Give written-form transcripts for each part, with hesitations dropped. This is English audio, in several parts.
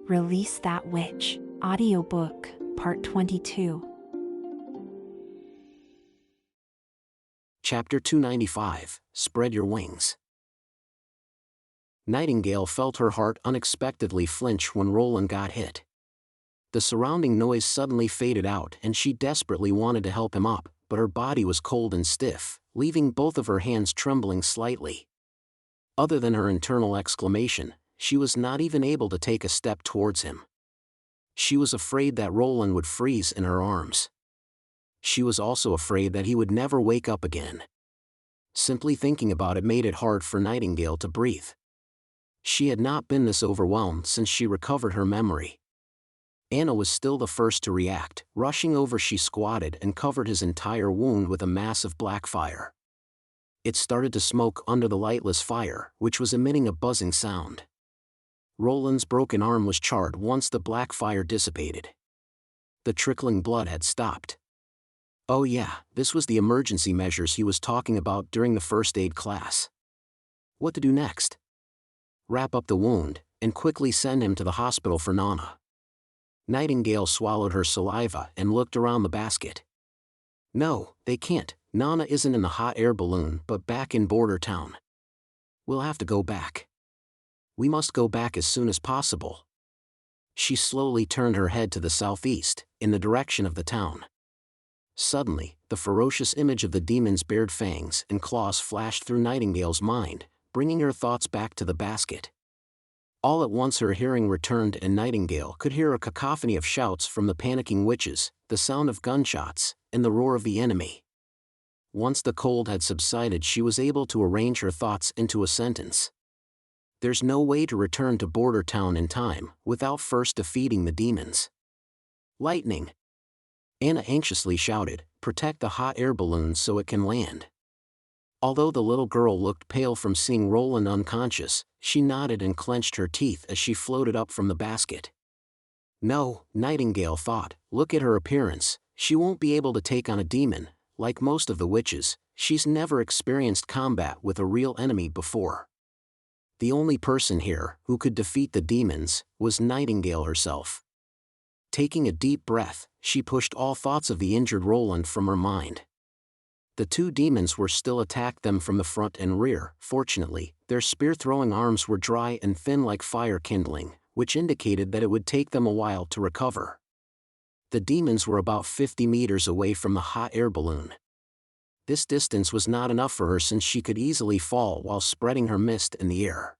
Release That Witch. Audiobook, Part 22. Chapter 295, Spread Your Wings. Nightingale felt her heart unexpectedly flinch when Roland got hit. The surrounding noise suddenly faded out and she desperately wanted to help him up, but her body was cold and stiff, leaving both of her hands trembling slightly. Other than her internal exclamation, she was not even able to take a step towards him. She was afraid that Roland would freeze in her arms. She was also afraid that he would never wake up again. Simply thinking about it made it hard for Nightingale to breathe. She had not been this overwhelmed since she recovered her memory. Anna was still the first to react. Rushing over, she squatted and covered his entire wound with a massive black fire. It started to smoke under the lightless fire, which was emitting a buzzing sound. Roland's broken arm was charred once the black fire dissipated. The trickling blood had stopped. Oh yeah, this was the emergency measures he was talking about during the first aid class. What to do next? Wrap up the wound, and quickly send him to the hospital for Nana. Nightingale swallowed her saliva and looked around the basket. No, they can't. Nana isn't in the hot air balloon but back in Border Town. We'll have to go back. We must go back as soon as possible. She slowly turned her head to the southeast, in the direction of the town. Suddenly, the ferocious image of the demon's bared fangs and claws flashed through Nightingale's mind, bringing her thoughts back to the basket. All at once her hearing returned and Nightingale could hear a cacophony of shouts from the panicking witches, the sound of gunshots, and the roar of the enemy. Once the cold had subsided, she was able to arrange her thoughts into a sentence. There's no way to return to Border Town in time without first defeating the demons. Lightning! Anna anxiously shouted, protect the hot air balloon so it can land. Although the little girl looked pale from seeing Roland unconscious, she nodded and clenched her teeth as she floated up from the basket. No, Nightingale thought, look at her appearance, she won't be able to take on a demon. Like most of the witches, she's never experienced combat with a real enemy before. The only person here who could defeat the demons was Nightingale herself. Taking a deep breath, she pushed all thoughts of the injured Roland from her mind. The two demons were still attacked them from the front and rear. Fortunately, their spear-throwing arms were dry and thin like fire kindling, which indicated that it would take them a while to recover. The demons were about 50 meters away from the hot air balloon. This distance was not enough for her since she could easily fall while spreading her mist in the air.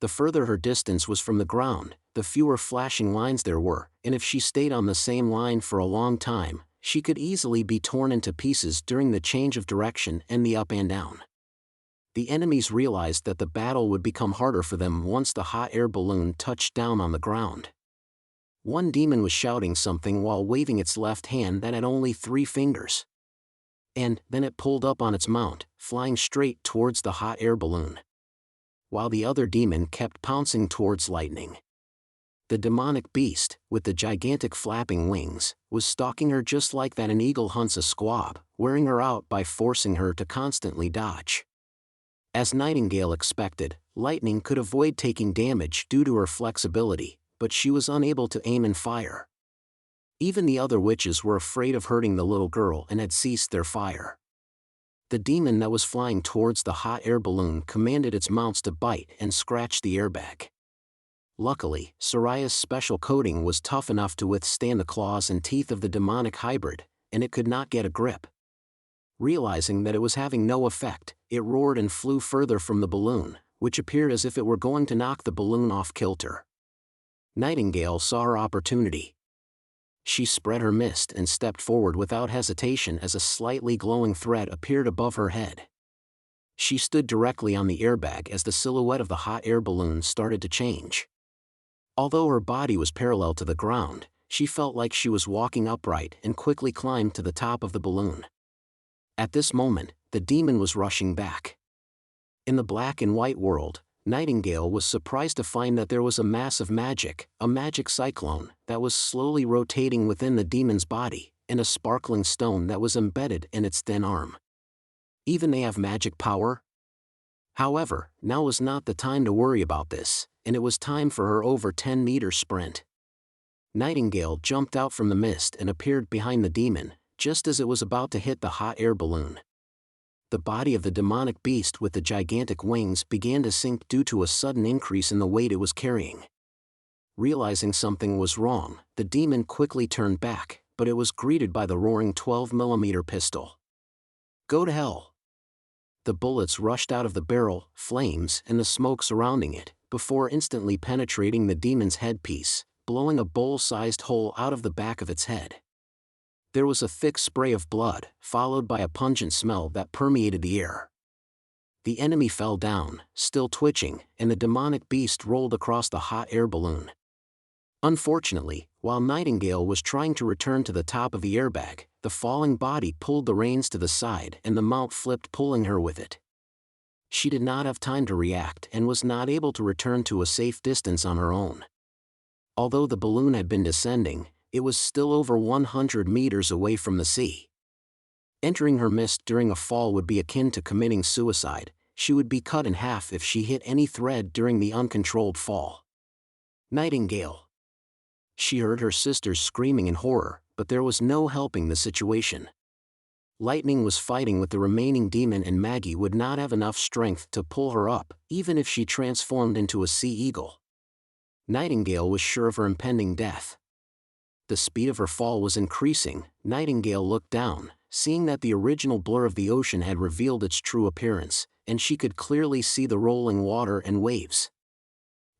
The further her distance was from the ground, the fewer flashing lines there were, and if she stayed on the same line for a long time, she could easily be torn into pieces during the change of direction and the up and down. The enemies realized that the battle would become harder for them once the hot air balloon touched down on the ground. One demon was shouting something while waving its left hand that had only 3 fingers. And then it pulled up on its mount, flying straight towards the hot air balloon. While the other demon kept pouncing towards Lightning. The demonic beast, with the gigantic flapping wings, was stalking her just like that an eagle hunts a squab, wearing her out by forcing her to constantly dodge. As Nightingale expected, Lightning could avoid taking damage due to her flexibility, but she was unable to aim and fire. Even the other witches were afraid of hurting the little girl and had ceased their fire. The demon that was flying towards the hot air balloon commanded its mounts to bite and scratch the airbag. Luckily, Soraya's special coating was tough enough to withstand the claws and teeth of the demonic hybrid, and it could not get a grip. Realizing that it was having no effect, it roared and flew further from the balloon, which appeared as if it were going to knock the balloon off kilter. Nightingale saw her opportunity. She spread her mist and stepped forward without hesitation as a slightly glowing thread appeared above her head. She stood directly on the airbag as the silhouette of the hot air balloon started to change. Although her body was parallel to the ground, she felt like she was walking upright and quickly climbed to the top of the balloon. At this moment, the demon was rushing back. In the black and white world, Nightingale was surprised to find that there was a mass of magic, a magic cyclone, that was slowly rotating within the demon's body, and a sparkling stone that was embedded in its thin arm. Even they have magic power? However, now was not the time to worry about this. and it was time for her over 10-meter sprint. Nightingale jumped out from the mist and appeared behind the demon, just as it was about to hit the hot air balloon. The body of the demonic beast with the gigantic wings began to sink due to a sudden increase in the weight it was carrying. Realizing something was wrong, the demon quickly turned back, but it was greeted by the roaring 12mm pistol. "Go to hell!" The bullets rushed out of the barrel, flames and the smoke surrounding it, before instantly penetrating the demon's headpiece, blowing a bowl-sized hole out of the back of its head. There was a thick spray of blood, followed by a pungent smell that permeated the air. The enemy fell down, still twitching, and the demonic beast rolled across the hot air balloon. Unfortunately, while Nightingale was trying to return to the top of the airbag, the falling body pulled the reins to the side and the mount flipped, pulling her with it. She did not have time to react and was not able to return to a safe distance on her own. Although the balloon had been descending, it was still over 100 meters away from the sea. Entering her mist during a fall would be akin to committing suicide. She would be cut in half if she hit any thread during the uncontrolled fall. "Nightingale!" She heard her sisters screaming in horror, but there was no helping the situation. Lightning was fighting with the remaining demon and Maggie would not have enough strength to pull her up, even if she transformed into a sea eagle. Nightingale was sure of her impending death. The speed of her fall was increasing. Nightingale looked down, seeing that the original blur of the ocean had revealed its true appearance, and she could clearly see the rolling water and waves.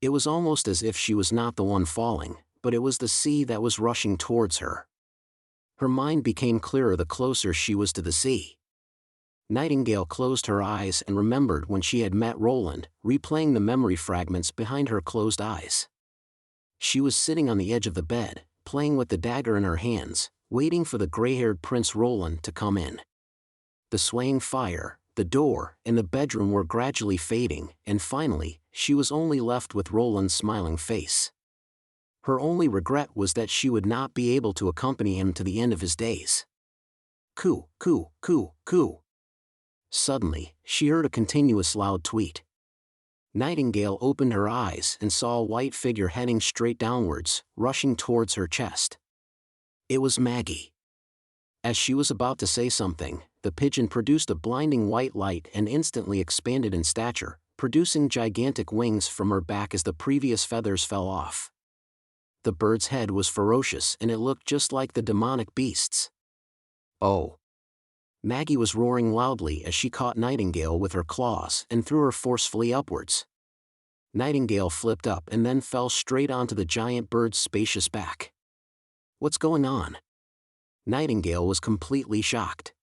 It was almost as if she was not the one falling, but it was the sea that was rushing towards her. Her mind became clearer the closer she was to the sea. Nightingale closed her eyes and remembered when she had met Roland, replaying the memory fragments behind her closed eyes. She was sitting on the edge of the bed, playing with the dagger in her hands, waiting for the gray-haired Prince Roland to come in. The swaying fire, the door, and the bedroom were gradually fading, and finally, she was only left with Roland's smiling face. Her only regret was that she would not be able to accompany him to the end of his days. Coo, coo, coo, coo. Suddenly, she heard a continuous loud tweet. Nightingale opened her eyes and saw a white figure heading straight downwards, rushing towards her chest. It was Maggie. As she was about to say something, the pigeon produced a blinding white light and instantly expanded in stature, producing gigantic wings from her back as the previous feathers fell off. The bird's head was ferocious and it looked just like the demonic beast's. "Oh!" Maggie was roaring loudly as she caught Nightingale with her claws and threw her forcefully upwards. Nightingale flipped up and then fell straight onto the giant bird's spacious back. "What's going on?" Nightingale was completely shocked.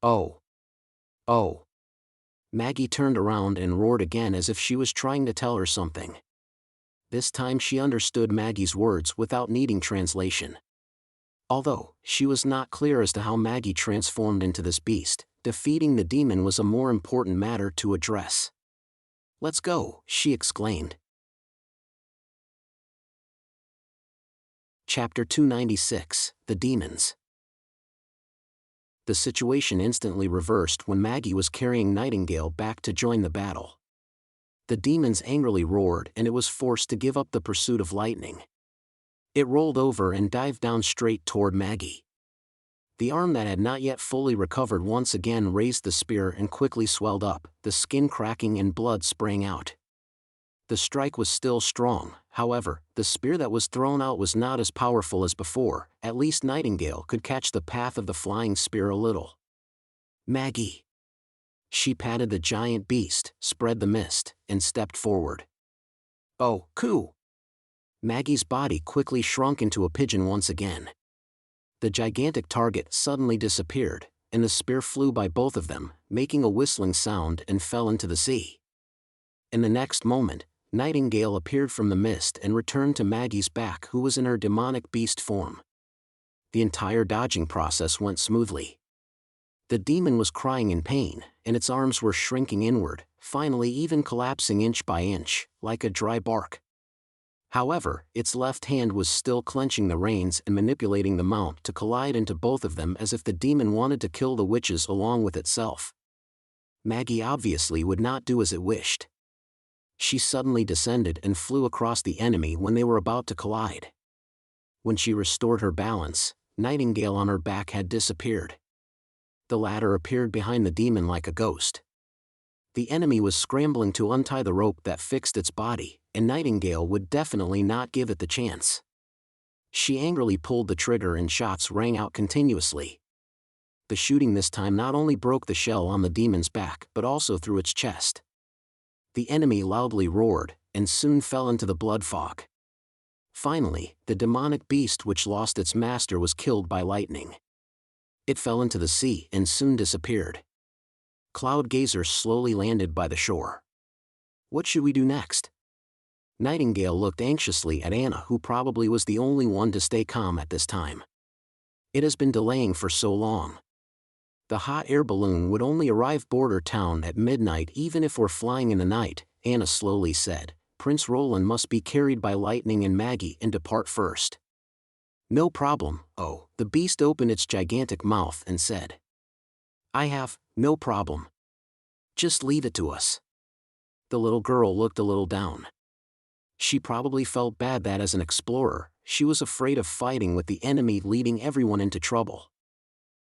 "Oh! Oh!" Maggie turned around and roared again as if she was trying to tell her something. This time she understood Maggie's words without needing translation. Although she was not clear as to how Maggie transformed into this beast, defeating the demon was a more important matter to address. "Let's go," she exclaimed. Chapter 296, The Demons. The situation instantly reversed when Maggie was carrying Nightingale back to join the battle. The demons angrily roared and it was forced to give up the pursuit of lightning. It rolled over and dived down straight toward Maggie. The arm that had not yet fully recovered once again raised the spear and quickly swelled up, the skin cracking and blood spraying out. The strike was still strong, however, the spear that was thrown out was not as powerful as before. At least Nightingale could catch the path of the flying spear a little. "Maggie!" She patted the giant beast, spread the mist, and stepped forward. "Oh, coo!" Maggie's body quickly shrunk into a pigeon once again. The gigantic target suddenly disappeared, and the spear flew by both of them, making a whistling sound and fell into the sea. In the next moment, Nightingale appeared from the mist and returned to Maggie's back, who was in her demonic beast form. The entire dodging process went smoothly. The demon was crying in pain, and its arms were shrinking inward, finally even collapsing inch by inch, like a dry bark. However, its left hand was still clenching the reins and manipulating the mount to collide into both of them as if the demon wanted to kill the witches along with itself. Maggie obviously would not do as it wished. She suddenly descended and flew across the enemy when they were about to collide. When she restored her balance, Nightingale on her back had disappeared. The latter appeared behind the demon like a ghost. The enemy was scrambling to untie the rope that fixed its body, and Nightingale would definitely not give it the chance. She angrily pulled the trigger and shots rang out continuously. The shooting this time not only broke the shell on the demon's back but also through its chest. The enemy loudly roared, and soon fell into the blood fog. Finally, the demonic beast which lost its master was killed by lightning. It fell into the sea and soon disappeared. Cloud Gazer slowly landed by the shore. What should we do next? Nightingale looked anxiously at Anna, who probably was the only one to stay calm at this time. It has been delaying for so long. The hot air balloon would only arrive border town at midnight even if we're flying in the night, Anna slowly said. Prince Roland must be carried by lightning and Maggie and depart first. No problem. Oh, the beast opened its gigantic mouth and said. No problem. Just leave it to us. The little girl looked a little down. She probably felt bad that as an explorer, she was afraid of fighting with the enemy leading everyone into trouble.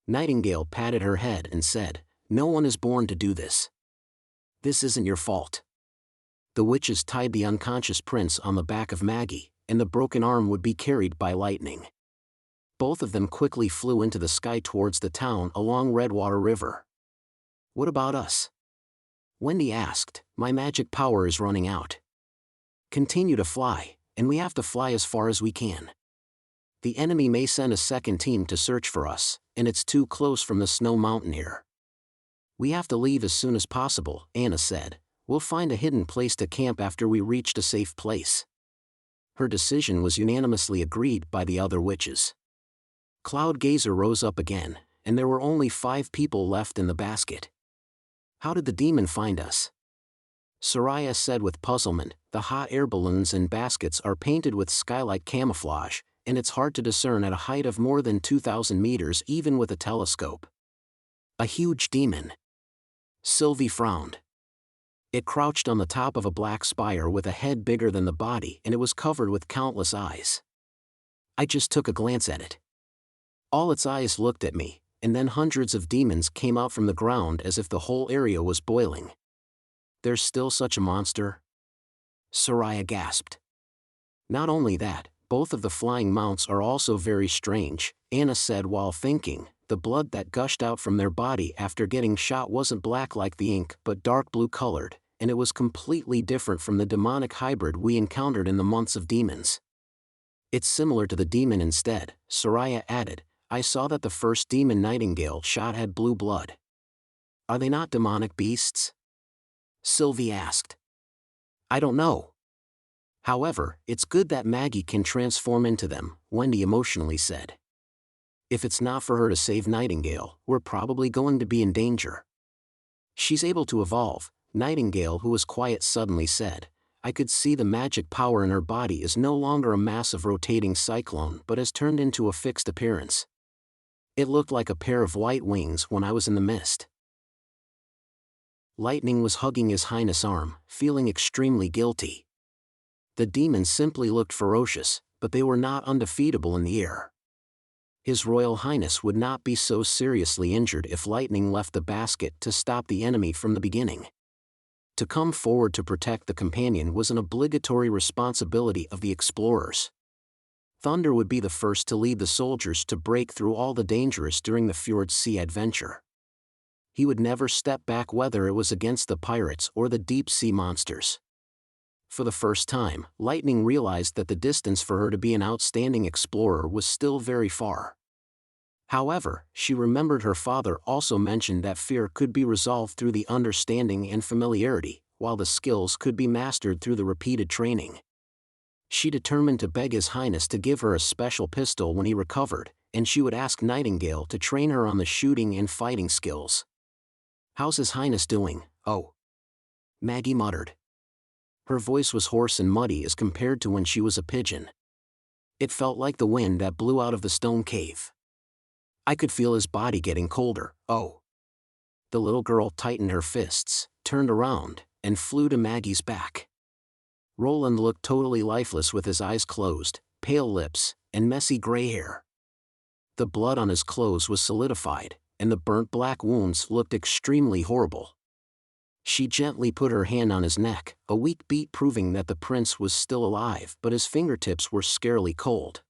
Nightingale patted her head and said, no one is born to do this. This isn't your fault. The witches tied the unconscious prince on the back of Maggie, and the broken arm would be carried by lightning. Both of them quickly flew into the sky towards the town along Redwater River. What about us? Wendy asked. My magic power is running out. Continue to fly, and we have to fly as far as we can. The enemy may send a second team to search for us, and it's too close from the snow mountain here. We have to leave as soon as possible, Anna said. We'll find a hidden place to camp after we reached a safe place. Her decision was unanimously agreed by the other witches. Cloud Gazer rose up again, and there were only 5 people left in the basket. How did the demon find us? Soraya said with puzzlement. The hot air balloons and baskets are painted with skylight camouflage, and it's hard to discern at a height of more than 2,000 meters even with a telescope. A huge demon. Sylvie frowned. It crouched on the top of a black spire with a head bigger than the body, and it was covered with countless eyes. I just took a glance at it. All its eyes looked at me, and then hundreds of demons came out from the ground as if the whole area was boiling. There's still such a monster? Soraya gasped. Not only that, both of the flying mounts are also very strange, Anna said while thinking. The blood that gushed out from their body after getting shot wasn't black like the ink but dark blue colored, and it was completely different from the demonic hybrid we encountered in the Months of Demons. It's similar to the demon instead, Soraya added. I saw that the first demon Nightingale shot had blue blood. Are they not demonic beasts? Sylvie asked. I don't know. However, it's good that Maggie can transform into them, Wendy emotionally said. If it's not for her to save Nightingale, we're probably going to be in danger. She's able to evolve, Nightingale, who was quiet, suddenly said. I could see the magic power in her body is no longer a massive rotating cyclone but has turned into a fixed appearance. It looked like a pair of white wings when I was in the mist. Lightning was hugging His Highness' arm, feeling extremely guilty. The demons simply looked ferocious, but they were not undefeatable in the air. His Royal Highness would not be so seriously injured if Lightning left the basket to stop the enemy from the beginning. To come forward to protect the companion was an obligatory responsibility of the explorers. Thunder would be the first to lead the soldiers to break through all the dangers during the Fjord Sea adventure. He would never step back whether it was against the pirates or the deep-sea monsters. For the first time, Lightning realized that the distance for her to be an outstanding explorer was still very far. However, she remembered her father also mentioned that fear could be resolved through the understanding and familiarity, while the skills could be mastered through the repeated training. She determined to beg His Highness to give her a special pistol when he recovered, and she would ask Nightingale to train her on the shooting and fighting skills. How's His Highness doing? Oh. Maggie muttered. Her voice was hoarse and muddy as compared to when she was a pigeon. It felt like the wind that blew out of the stone cave. I could feel his body getting colder. Oh. The little girl tightened her fists, turned around, and flew to Maggie's back. Roland looked totally lifeless with his eyes closed, pale lips, and messy gray hair. The blood on his clothes was solidified, and the burnt black wounds looked extremely horrible. She gently put her hand on his neck, a weak beat proving that the prince was still alive, but his fingertips were scarily cold.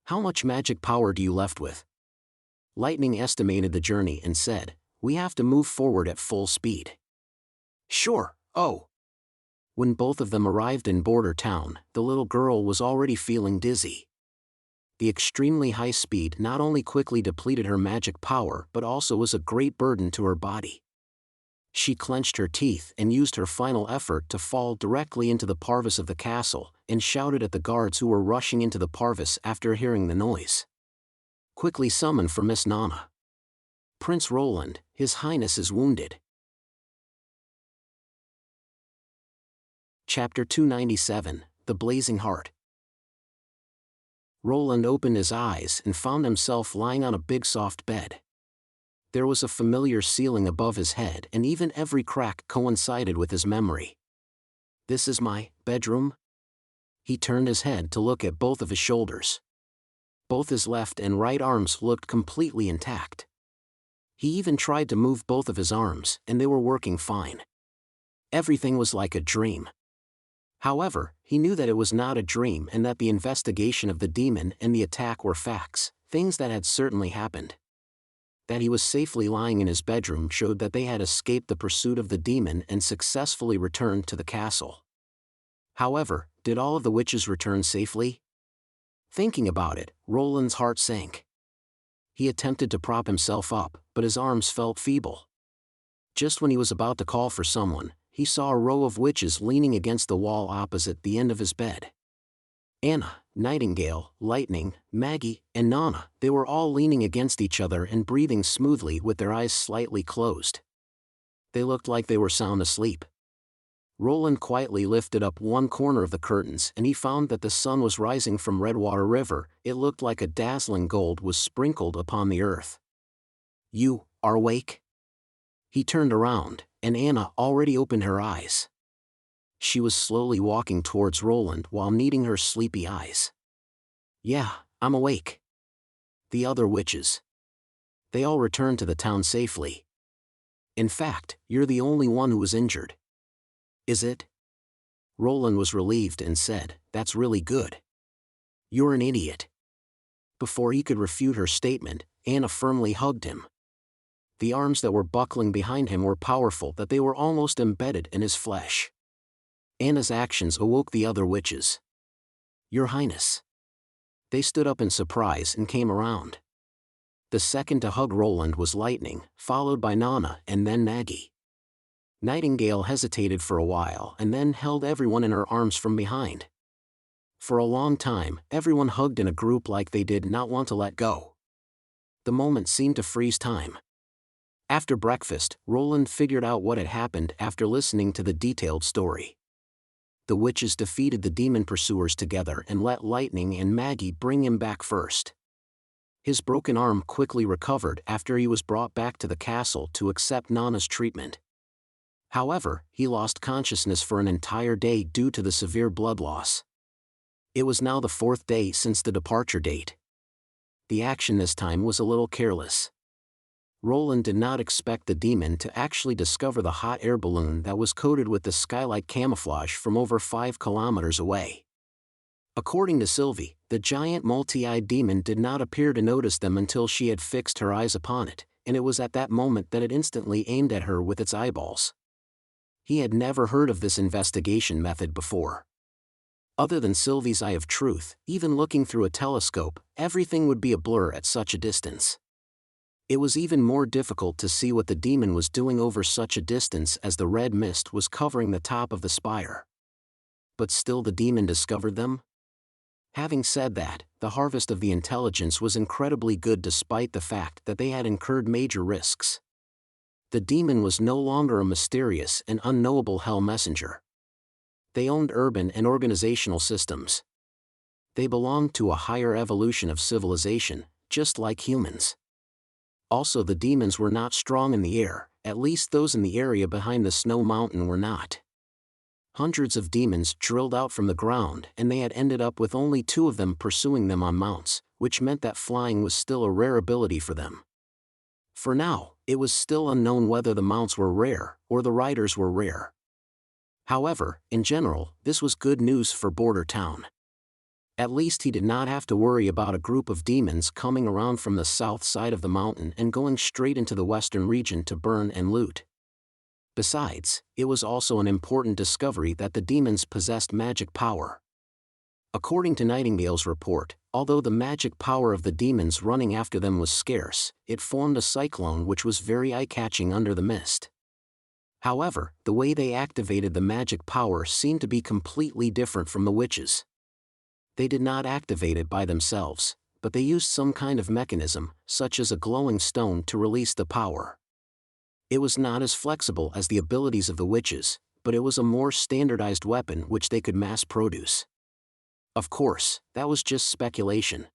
"How much magic power do you left with?" Lightning estimated the journey and said, "We have to move forward at full speed." "Sure, oh." When both of them arrived in Border Town, the little girl was already feeling dizzy. The extremely high speed not only quickly depleted her magic power but also was a great burden to her body. She clenched her teeth and used her final effort to fall directly into the parvis of the castle, and shouted at the guards who were rushing into the parvis after hearing the noise. "Quickly summon for Miss Nana. Prince Roland, His Highness is wounded." Chapter 297, The Blazing Heart. Roland opened his eyes and found himself lying on a big soft bed. There was a familiar ceiling above his head, and even every crack coincided with his memory. "This is my bedroom?" He turned his head to look at both of his shoulders. Both his left and right arms looked completely intact. He even tried to move both of his arms, and they were working fine. Everything was like a dream. However, he knew that it was not a dream and that the investigation of the demon and the attack were facts, things that had certainly happened. That he was safely lying in his bedroom showed that they had escaped the pursuit of the demon and successfully returned to the castle. However, did all of the witches return safely? Thinking about it, Roland's heart sank. He attempted to prop himself up, but his arms felt feeble. Just when he was about to call for someone, he saw a row of witches leaning against the wall opposite the end of his bed. Anna, Nightingale, Lightning, Maggie, and Nana, they were all leaning against each other and breathing smoothly with their eyes slightly closed. They looked like they were sound asleep. Roland quietly lifted up one corner of the curtains and he found that the sun was rising from Redwater River. It looked like a dazzling gold was sprinkled upon the earth. "You are awake?" He turned around, and Anna already opened her eyes. She was slowly walking towards Roland while kneading her sleepy eyes. "Yeah, I'm awake." "The other witches? They all returned to the town safely. In fact, you're the only one who was injured." "Is it?" Roland was relieved and said, "That's really good." "You're an idiot." Before he could refute her statement, Anna firmly hugged him. The arms that were buckling behind him were powerful that they were almost embedded in his flesh. Anna's actions awoke the other witches. "Your Highness." They stood up in surprise and came around. The second to hug Roland was Lightning, followed by Nana and then Maggie. Nightingale hesitated for a while and then held everyone in her arms from behind. For a long time, everyone hugged in a group like they did not want to let go. The moment seemed to freeze time. After breakfast, Roland figured out what had happened after listening to the detailed story. The witches defeated the demon pursuers together and let Lightning and Maggie bring him back first. His broken arm quickly recovered after he was brought back to the castle to accept Nana's treatment. However, he lost consciousness for an entire day due to the severe blood loss. It was now the 4th day since the departure date. The action this time was a little careless. Roland did not expect the demon to actually discover the hot air balloon that was coated with the skylight camouflage from over 5 kilometers away. According to Sylvie, the giant multi-eyed demon did not appear to notice them until she had fixed her eyes upon it, and it was at that moment that it instantly aimed at her with its eyeballs. He had never heard of this investigation method before. Other than Sylvie's eye of truth, even looking through a telescope, everything would be a blur at such a distance. It was even more difficult to see what the demon was doing over such a distance as the red mist was covering the top of the spire. But still the demon discovered them? Having said that, the harvest of the intelligence was incredibly good despite the fact that they had incurred major risks. The demon was no longer a mysterious and unknowable hell messenger. They owned urban and organizational systems. They belonged to a higher evolution of civilization, just like humans. Also, the demons were not strong in the air, at least those in the area behind the snow mountain were not. Hundreds of demons drilled out from the ground, and they had ended up with only 2 of them pursuing them on mounts, which meant that flying was still a rare ability for them. For now, it was still unknown whether the mounts were rare, or the riders were rare. However, in general, this was good news for Border Town. At least he did not have to worry about a group of demons coming around from the south side of the mountain and going straight into the western region to burn and loot. Besides, it was also an important discovery that the demons possessed magic power. According to Nightingale's report, although the magic power of the demons running after them was scarce, it formed a cyclone which was very eye-catching under the mist. However, the way they activated the magic power seemed to be completely different from the witches. They did not activate it by themselves, but they used some kind of mechanism, such as a glowing stone, to release the power. It was not as flexible as the abilities of the witches, but it was a more standardized weapon which they could mass produce. Of course, that was just speculation.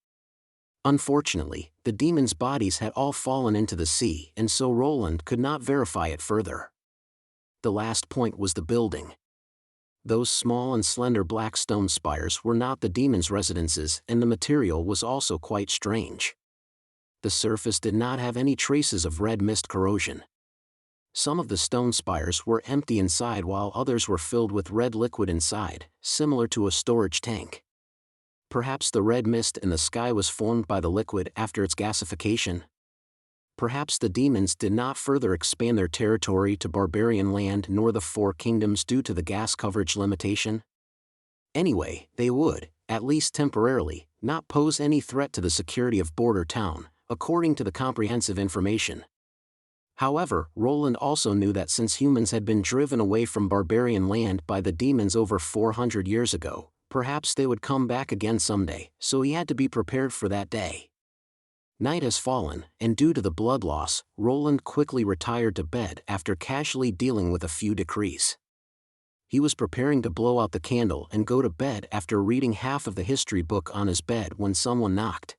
Unfortunately, the demons' bodies had all fallen into the sea, and so Roland could not verify it further. The last point was the building. Those small and slender black stone spires were not the demons' residences, and the material was also quite strange. The surface did not have any traces of red mist corrosion. Some of the stone spires were empty inside while others were filled with red liquid inside, similar to a storage tank. Perhaps the red mist in the sky was formed by the liquid after its gasification. Perhaps the demons did not further expand their territory to barbarian land nor the 4 kingdoms due to the gas coverage limitation. Anyway, they would, at least temporarily, not pose any threat to the security of Border Town, according to the comprehensive information. However, Roland also knew that since humans had been driven away from barbarian land by the demons over 400 years ago, perhaps they would come back again someday, so he had to be prepared for that day. Night has fallen, and due to the blood loss, Roland quickly retired to bed after casually dealing with a few decrees. He was preparing to blow out the candle and go to bed after reading half of the history book on his bed when someone knocked.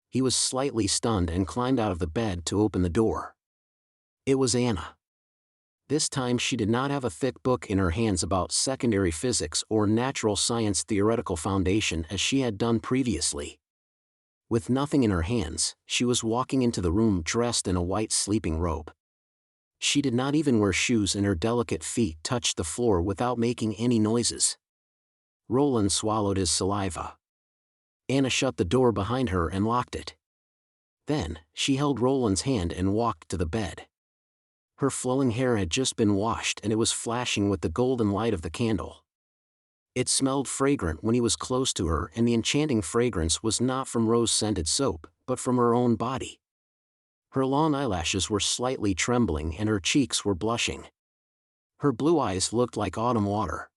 He was slightly stunned and climbed out of the bed to open the door. It was Anna. This time she did not have a thick book in her hands about secondary physics or natural science theoretical foundation as she had done previously. With nothing in her hands, she was walking into the room dressed in a white sleeping robe. She did not even wear shoes and her delicate feet touched the floor without making any noises. Roland swallowed his saliva. Anna shut the door behind her and locked it. Then, she held Roland's hand and walked to the bed. Her flowing hair had just been washed and it was flashing with the golden light of the candle. It smelled fragrant when he was close to her, and the enchanting fragrance was not from rose-scented soap, but from her own body. Her long eyelashes were slightly trembling and her cheeks were blushing. Her blue eyes looked like autumn water.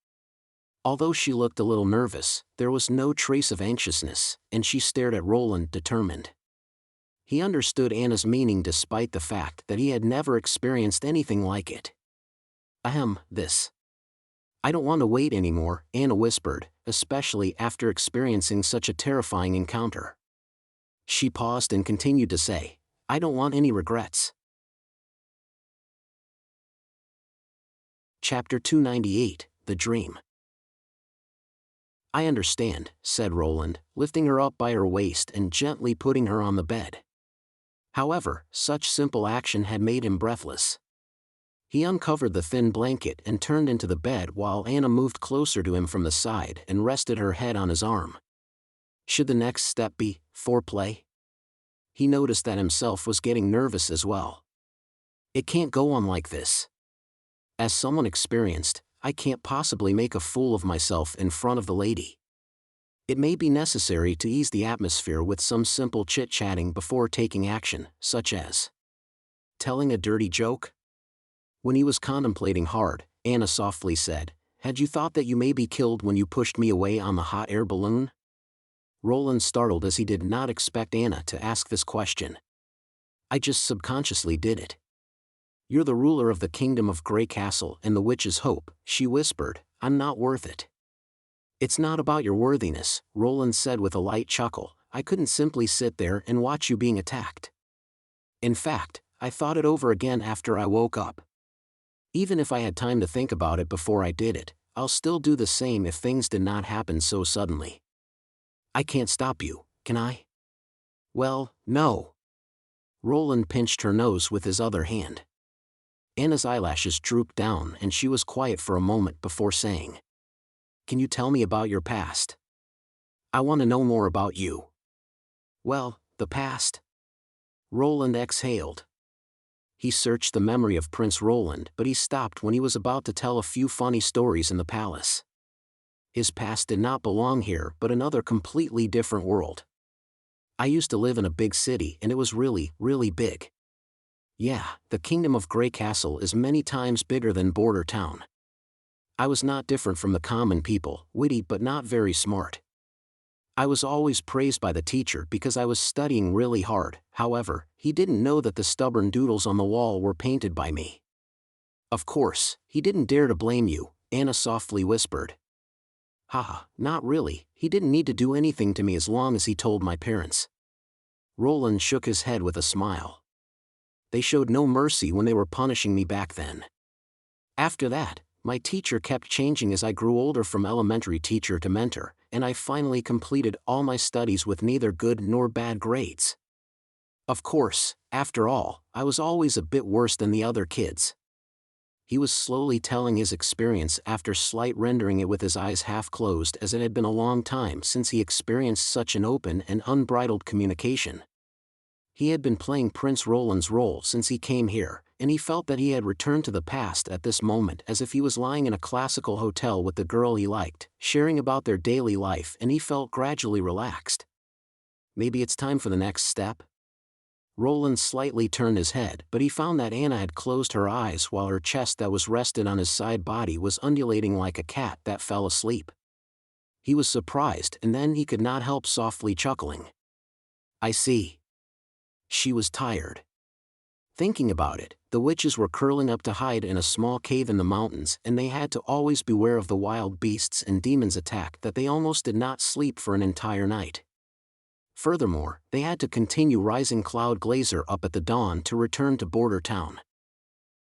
Although she looked a little nervous, there was no trace of anxiousness, and she stared at Roland determined. He understood Anna's meaning despite the fact that he had never experienced anything like it. This. I don't want to wait anymore, Anna whispered, especially after experiencing such a terrifying encounter. She paused and continued to say, I don't want any regrets. Chapter 298, The Dream. I understand, said Roland, lifting her up by her waist and gently putting her on the bed. However, such simple action had made him breathless. He uncovered the thin blanket and turned into the bed while Anna moved closer to him from the side and rested her head on his arm. Should the next step be foreplay? He noticed that himself was getting nervous as well. It can't go on like this. As someone experienced, I can't possibly make a fool of myself in front of the lady. It may be necessary to ease the atmosphere with some simple chit-chatting before taking action, such as telling a dirty joke. When he was contemplating hard, Anna softly said, Had you thought that you may be killed when you pushed me away on the hot air balloon? Roland startled as he did not expect Anna to ask this question. I just subconsciously did it. You're the ruler of the kingdom of Grey Castle and the witch's hope, she whispered, I'm not worth it. It's not about your worthiness, Roland said with a light chuckle, I couldn't simply sit there and watch you being attacked. In fact, I thought it over again after I woke up. Even if I had time to think about it before I did it, I'll still do the same if things did not happen so suddenly. I can't stop you, can I? Well, no. Roland pinched her nose with his other hand. Anna's eyelashes drooped down and she was quiet for a moment before saying, "Can you tell me about your past? I want to know more about you." "Well, the past?" Roland exhaled. He searched the memory of Prince Roland, but he stopped when he was about to tell a few funny stories in the palace. His past did not belong here but another completely different world. "I used to live in a big city and it was really, really big. Yeah, the Kingdom of Grey Castle is many times bigger than Border Town. I was not different from the common people, witty but not very smart. I was always praised by the teacher because I was studying really hard. However, he didn't know that the stubborn doodles on the wall were painted by me." "Of course, he didn't dare to blame you," Anna softly whispered. "Haha, not really, he didn't need to do anything to me as long as he told my parents." Roland shook his head with a smile. "They showed no mercy when they were punishing me back then. After that, my teacher kept changing as I grew older from elementary teacher to mentor, and I finally completed all my studies with neither good nor bad grades. Of course, after all, I was always a bit worse than the other kids." He was slowly telling his experience after slight rendering it with his eyes half closed as it had been a long time since he experienced such an open and unbridled communication. He had been playing Prince Roland's role since he came here, and he felt that he had returned to the past at this moment as if he was lying in a classical hotel with the girl he liked, sharing about their daily life, and he felt gradually relaxed. Maybe it's time for the next step? Roland slightly turned his head, but he found that Anna had closed her eyes while her chest that was rested on his side body was undulating like a cat that fell asleep. He was surprised, and then he could not help softly chuckling. "I see. She was tired." Thinking about it, the witches were curling up to hide in a small cave in the mountains, and they had to always beware of the wild beasts and demons' attack that they almost did not sleep for an entire night. Furthermore, they had to continue Rising Cloud Glazer up at the dawn to return to Border Town.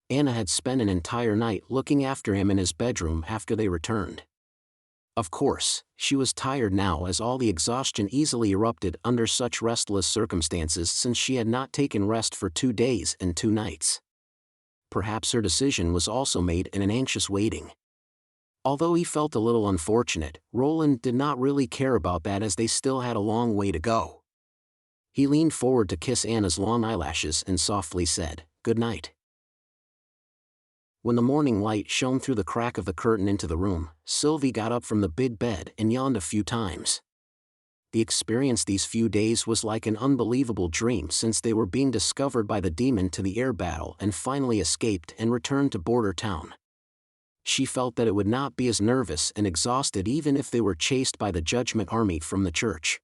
Anna had spent an entire night looking after him in his bedroom after they returned. Of course, she was tired now as all the exhaustion easily erupted under such restless circumstances since she had not taken rest for 2 days and 2 nights. Perhaps her decision was also made in an anxious waiting. Although he felt a little unfortunate, Roland did not really care about that as they still had a long way to go. He leaned forward to kiss Anna's long eyelashes and softly said, "Good night." When the morning light shone through the crack of the curtain into the room, Sylvie got up from the big bed and yawned a few times. The experience these few days was like an unbelievable dream since they were being discovered by the demon to the air battle and finally escaped and returned to Border Town. She felt that it would not be as nervous and exhausted even if they were chased by the Judgment Army from the church.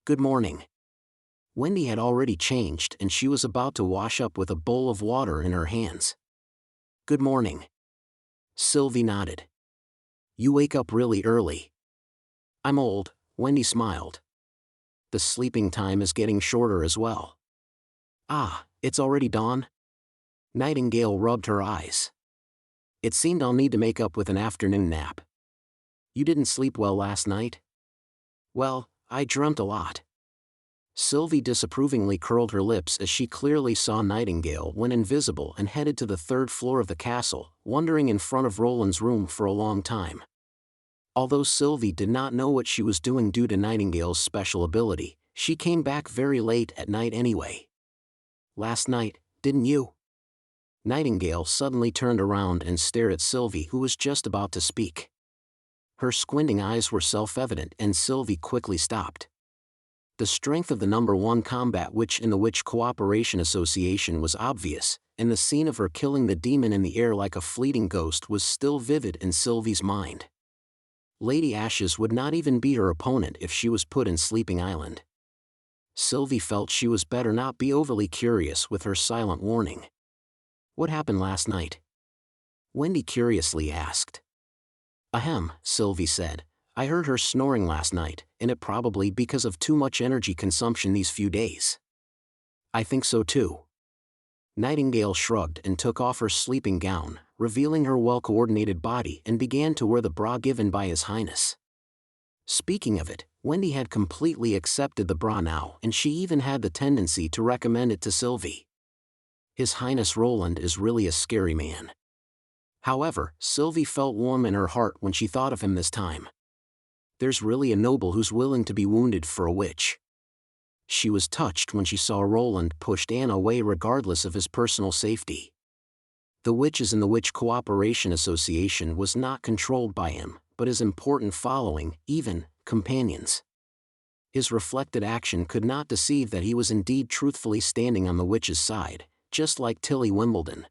"Good morning." Wendy had already changed and she was about to wash up with a bowl of water in her hands. "Good morning." Sylvie nodded. "You wake up really early." "I'm old," Wendy smiled. "The sleeping time is getting shorter as well." "Ah, it's already dawn?" Nightingale rubbed her eyes. "It seemed I'll need to make up with an afternoon nap." "You didn't sleep well last night?" "Well, I dreamt a lot." Sylvie disapprovingly curled her lips as she clearly saw Nightingale went invisible and headed to the 3rd floor of the castle, wandering in front of Roland's room for a long time. Although Sylvie did not know what she was doing due to Nightingale's special ability, she came back very late at night anyway. "Last night, didn't you?" Nightingale suddenly turned around and stared at Sylvie, who was just about to speak. Her squinting eyes were self-evident and Sylvie quickly stopped. The strength of the #1 combat witch in the Witch Cooperation Association was obvious, and the scene of her killing the demon in the air like a fleeting ghost was still vivid in Sylvie's mind. Lady Ashes would not even be her opponent if she was put in Sleeping Island. Sylvie felt she was better not be overly curious with her silent warning. "What happened last night?" Wendy curiously asked. "Ahem," Sylvie said. "I heard her snoring last night, and it probably because of too much energy consumption these few days." "I think so too." Nightingale shrugged and took off her sleeping gown, revealing her well-coordinated body, and began to wear the bra given by His Highness. Speaking of it, Wendy had completely accepted the bra now, and she even had the tendency to recommend it to Sylvie. His Highness Roland is really a scary man. However, Sylvie felt warm in her heart when she thought of him this time. There's really a noble who's willing to be wounded for a witch. She was touched when she saw Roland pushed Anna away regardless of his personal safety. The Witches in the Witch Cooperation Association was not controlled by him, but his important following, even companions. His reflected action could not deceive that he was indeed truthfully standing on the witch's side, just like Tilly Wimbledon.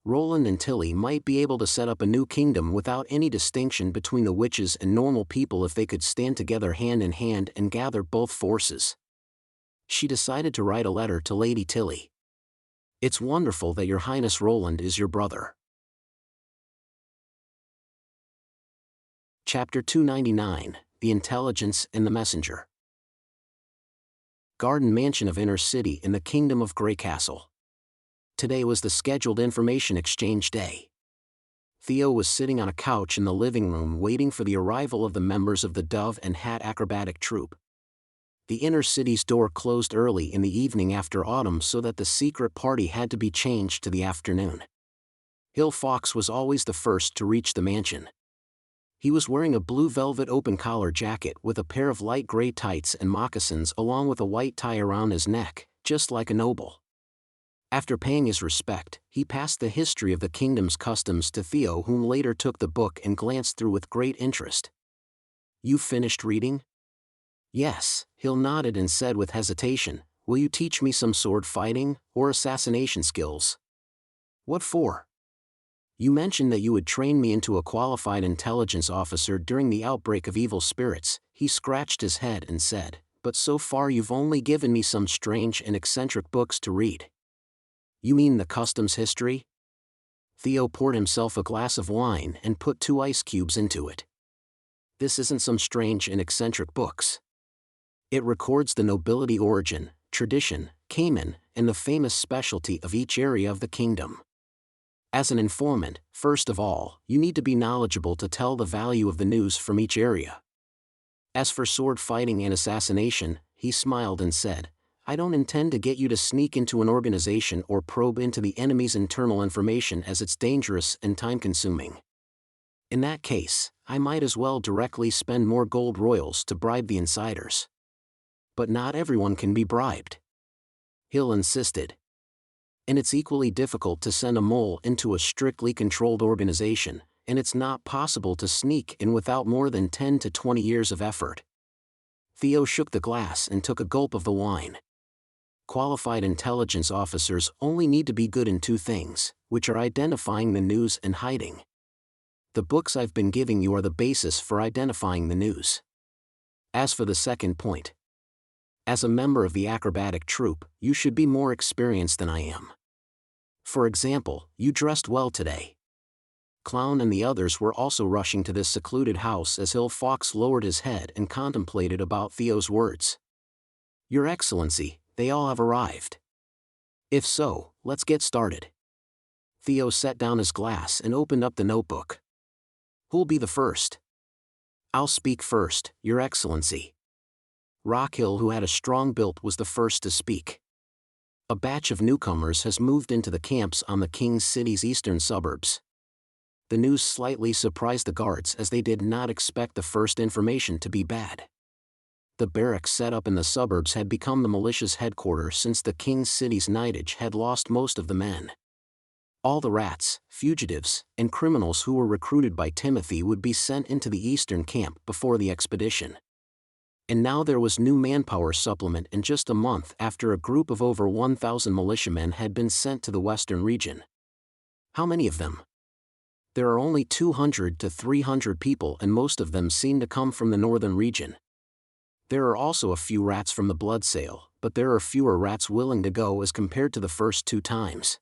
Roland and Tilly might be able to set up a new kingdom without any distinction between the witches and normal people if they could stand together hand in hand and gather both forces. She decided to write a letter to Lady Tilly. It's wonderful that Your Highness Roland is your brother. Chapter 299, The Intelligence and the Messenger. Garden Mansion of Inner City in the Kingdom of Grey Castle. Today was the scheduled information exchange day. Theo was sitting on a couch in the living room waiting for the arrival of the members of the Dove and Hat acrobatic troupe. The inner city's door closed early in the evening after autumn so that the secret party had to be changed to the afternoon. Hill Fox was always the first to reach the mansion. He was wearing a blue velvet open-collar jacket with a pair of light gray tights and moccasins along with a white tie around his neck, just like a noble. After paying his respect, he passed the history of the kingdom's customs to Theo, whom later took the book and glanced through with great interest. "You finished reading?" "Yes," Hill nodded and said with hesitation, "Will you teach me some sword fighting or assassination skills?" "What for?" "You mentioned that you would train me into a qualified intelligence officer during the outbreak of evil spirits." He scratched his head and said, "But so far you've only given me some strange and eccentric books to read." "You mean the customs history?" Theo poured himself a glass of wine and put 2 ice cubes into it. "This isn't some strange and eccentric books. It records the nobility origin, tradition, cayman, and the famous specialty of each area of the kingdom. As an informant, first of all, you need to be knowledgeable to tell the value of the news from each area. As for sword fighting and assassination," he smiled and said, "I don't intend to get you to sneak into an organization or probe into the enemy's internal information, as it's dangerous and time-consuming. In that case, I might as well directly spend more gold royals to bribe the insiders." "But not everyone can be bribed," Hill insisted. "And it's equally difficult to send a mole into a strictly controlled organization, and it's not possible to sneak in without more than 10 to 20 years of effort." Theo shook the glass and took a gulp of the wine. "Qualified intelligence officers only need to be good in 2 things, which are identifying the news and hiding. The books I've been giving you are the basis for identifying the news. As for the second point, as a member of the acrobatic troupe, you should be more experienced than I am. For example, you dressed well today." Clown and the others were also rushing to this secluded house as Hill Fox lowered his head and contemplated about Theo's words. "Your Excellency, they all have arrived." "If so, let's get started." Theo set down his glass and opened up the notebook. "Who'll be the first?" "I'll speak first, Your Excellency." Rockhill, who had a strong build, was the first to speak. "A batch of newcomers has moved into the camps on the King's City's eastern suburbs." The news slightly surprised the guards as they did not expect the first information to be bad. The barracks set up in the suburbs had become the militia's headquarters since the King's City's knightage had lost most of the men. All the rats, fugitives, and criminals who were recruited by Timothy would be sent into the eastern camp before the expedition. And now there was new manpower supplement in just a month after a group of over 1,000 militiamen had been sent to the western region. How many of them? There are only 200 to 300 people, and most of them seem to come from the northern region. There are also a few rats from the blood sale, but there are fewer rats willing to go as compared to the first 2 times.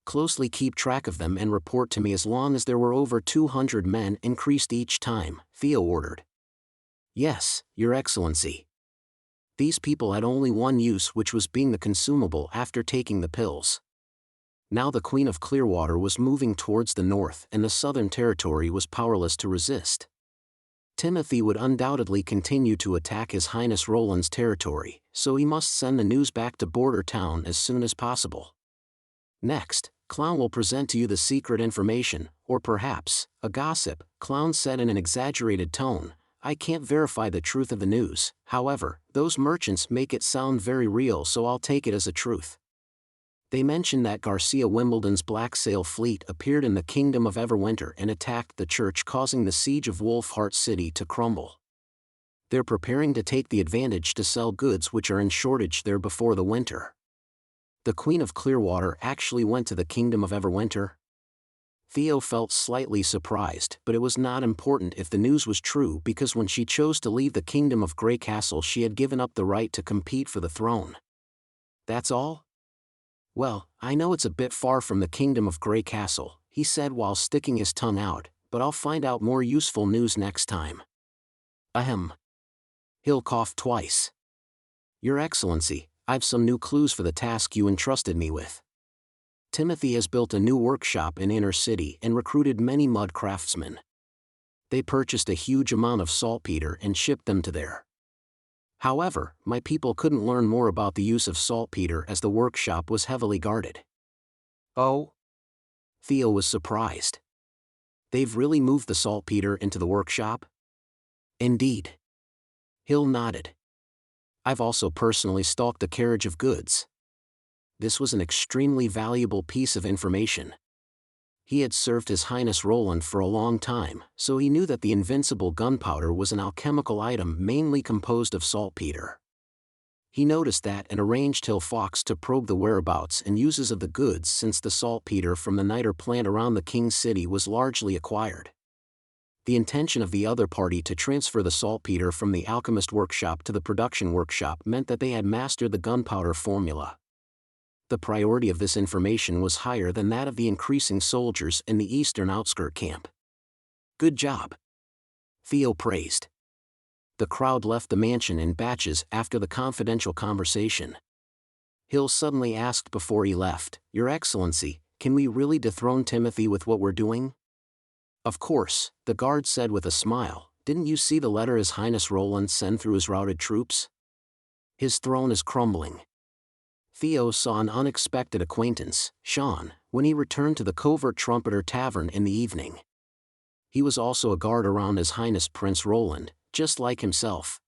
Closely keep track of them and report to me as long as there were over 200 men increased each time," Theo ordered. "Yes, Your Excellency." These people had only one use, which was being the consumable after taking the pills. Now the Queen of Clearwater was moving towards the north and the Southern Territory was powerless to resist. Timothy would undoubtedly continue to attack His Highness Roland's territory, so he must send the news back to Border Town as soon as possible. Next, Clown will present to you the secret information, or perhaps, a gossip, Clown said in an exaggerated tone. I can't verify the truth of the news, however, those merchants make it sound very real, so I'll take it as a truth. They mentioned that Garcia Wimbledon's Black Sail fleet appeared in the Kingdom of Everwinter and attacked the church, causing the siege of Wolfheart City to crumble. They're preparing to take the advantage to sell goods which are in shortage there before the winter. The Queen of Clearwater actually went to the Kingdom of Everwinter? Theo felt slightly surprised, but it was not important if the news was true, because when she chose to leave the Kingdom of Grey Castle she had given up the right to compete for the throne. That's all? Well, I know it's a bit far from the Kingdom of Grey Castle, he said while sticking his tongue out, but I'll find out more useful news next time. Ahem. Hill coughed twice. Your Excellency, I've some new clues for the task you entrusted me with. Timothy has built a new workshop in Inner City and recruited many mud craftsmen. They purchased a huge amount of saltpeter and shipped them to there. However, my people couldn't learn more about the use of saltpeter as the workshop was heavily guarded. Oh? Theo was surprised. They've really moved the saltpeter into the workshop? Indeed. Hill nodded. I've also personally stalked the carriage of goods. This was an extremely valuable piece of information. He had served His Highness Roland for a long time, so he knew that the invincible gunpowder was an alchemical item mainly composed of saltpeter. He noticed that and arranged Hill Fox to probe the whereabouts and uses of the goods, since the saltpeter from the niter plant around the King's City was largely acquired. The intention of the other party to transfer the saltpeter from the alchemist workshop to the production workshop meant that they had mastered the gunpowder formula. The priority of this information was higher than that of the increasing soldiers in the eastern outskirt camp. Good job. Theo praised. The crowd left the mansion in batches after the confidential conversation. Hill suddenly asked before he left, Your Excellency, can we really dethrone Timothy with what we're doing? Of course, the guard said with a smile. Didn't you see the letter His Highness Roland sent through his routed troops? His throne is crumbling. Theo saw an unexpected acquaintance, Sean, when he returned to the Covert Trumpeter Tavern in the evening. He was also a guard around His Highness Prince Roland, just like himself.